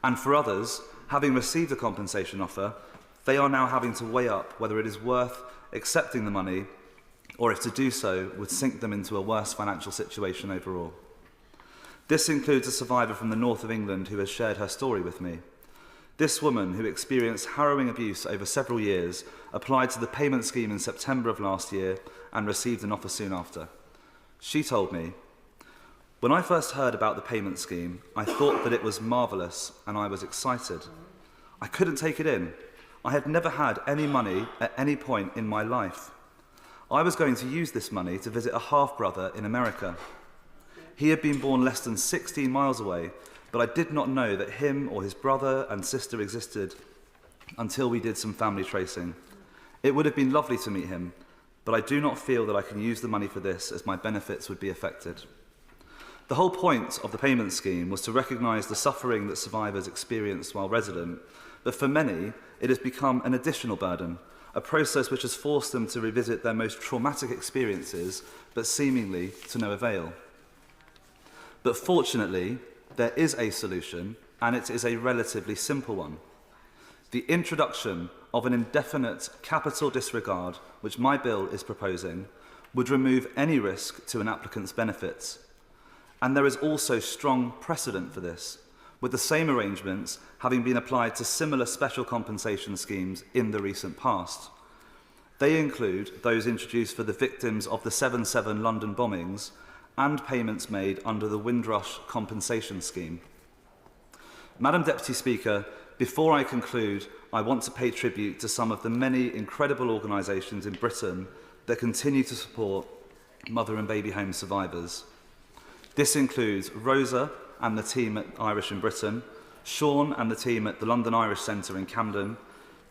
And for others, having received a compensation offer, they are now having to weigh up whether it is worth accepting the money or if to do so would sink them into a worse financial situation overall. This includes a survivor from the north of England who has shared her story with me. This woman, who experienced harrowing abuse over several years, applied to the payment scheme in September of last year and received an offer soon after. She told me, "When I first heard about the payment scheme, I thought that it was marvellous and I was excited. I couldn't take it in. I had never had any money at any point in my life. I was going to use this money to visit a half-brother in America. He had been born less than 16 miles away, but I did not know that him or his brother and sister existed until we did some family tracing. It would have been lovely to meet him, but I do not feel that I can use the money for this as my benefits would be affected." The whole point of the payment scheme was to recognise the suffering that survivors experienced while resident, but for many, it has become an additional burden, a process which has forced them to revisit their most traumatic experiences, but seemingly to no avail. But fortunately, there is a solution, and it is a relatively simple one. The introduction of an indefinite capital disregard, which my bill is proposing, would remove any risk to an applicant's benefits. And there is also strong precedent for this, with the same arrangements having been applied to similar special compensation schemes in the recent past. They include those introduced for the victims of the 7/7 London bombings and payments made under the Windrush Compensation Scheme. Madam Deputy Speaker, before I conclude, I want to pay tribute to some of the many incredible organisations in Britain that continue to support mother and baby home survivors. This includes Rosa and the team at Irish in Britain, Sean and the team at the London Irish Centre in Camden,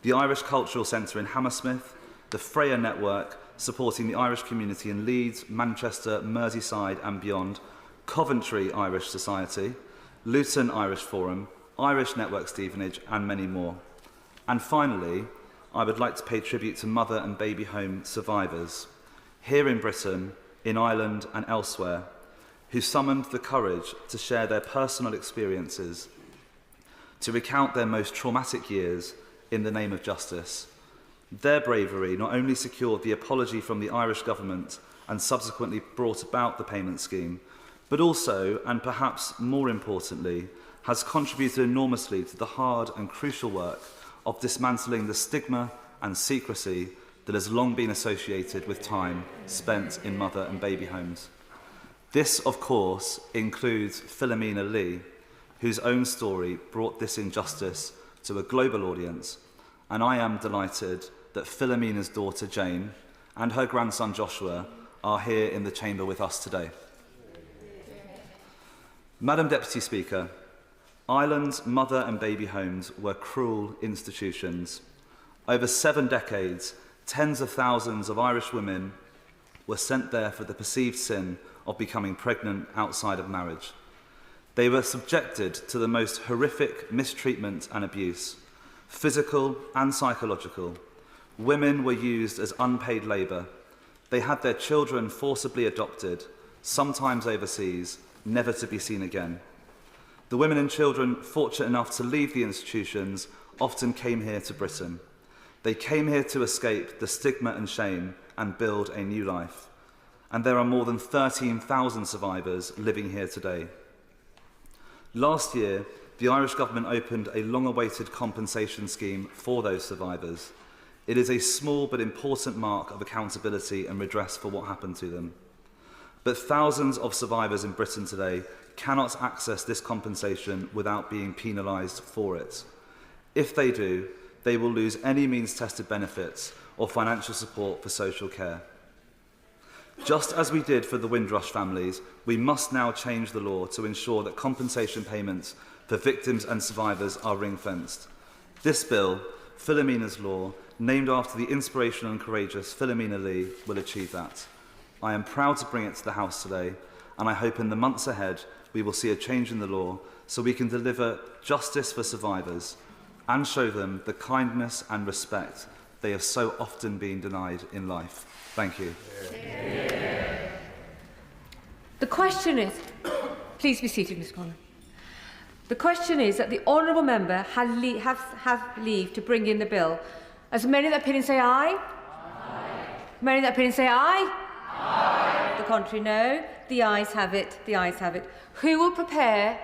the Irish Cultural Centre in Hammersmith, the Freya Network, supporting the Irish community in Leeds, Manchester, Merseyside and beyond, Coventry Irish Society, Luton Irish Forum, Irish Network Stevenage and many more. And finally, I would like to pay tribute to mother and baby home survivors, here in Britain, in Ireland and elsewhere, who summoned the courage to share their personal experiences, to recount their most traumatic years in the name of justice. Their bravery not only secured the apology from the Irish government and subsequently brought about the payment scheme, but also, and perhaps more importantly, has contributed enormously to the hard and crucial work of dismantling the stigma and secrecy that has long been associated with time spent in mother and baby homes. This, of course, includes Filamina Lee, whose own story brought this injustice to a global audience, and I am delighted that Filamina's daughter Jane and her grandson Joshua are here in the chamber with us today. Madam Deputy Speaker, Ireland's mother and baby homes were cruel institutions. Over 7 decades, tens of thousands of Irish women were sent there for the perceived sin of becoming pregnant outside of marriage. They were subjected to the most horrific mistreatment and abuse, physical and psychological. Women were used as unpaid labour. They had their children forcibly adopted, sometimes overseas, never to be seen again. The women and children fortunate enough to leave the institutions often came here to Britain. They came here to escape the stigma and shame and build a new life. And there are more than 13,000 survivors living here today. Last year, the Irish government opened a long-awaited compensation scheme for those survivors. It is a small but important mark of accountability and redress for what happened to them. But thousands of survivors in Britain today cannot access this compensation without being penalised for it. If they do, they will lose any means-tested benefits or financial support for social care. Just as we did for the Windrush families, we must now change the law to ensure that compensation payments for victims and survivors are ring-fenced. This bill, Filamina's Law, named after the inspirational and courageous Filamina Lee, will achieve that. I am proud to bring it to the House today, and I hope in the months ahead we will see a change in the law so we can deliver justice for survivors and show them the kindness and respect they have so often been denied in life. Thank you. The question is, please be seated, Ms Conlon. The question is that the honourable member has leave to bring in the bill. As many that opinion say aye? Aye. Many that opinion say aye? Aye. The contrary, no. The ayes have it. The ayes have it. Who will prepare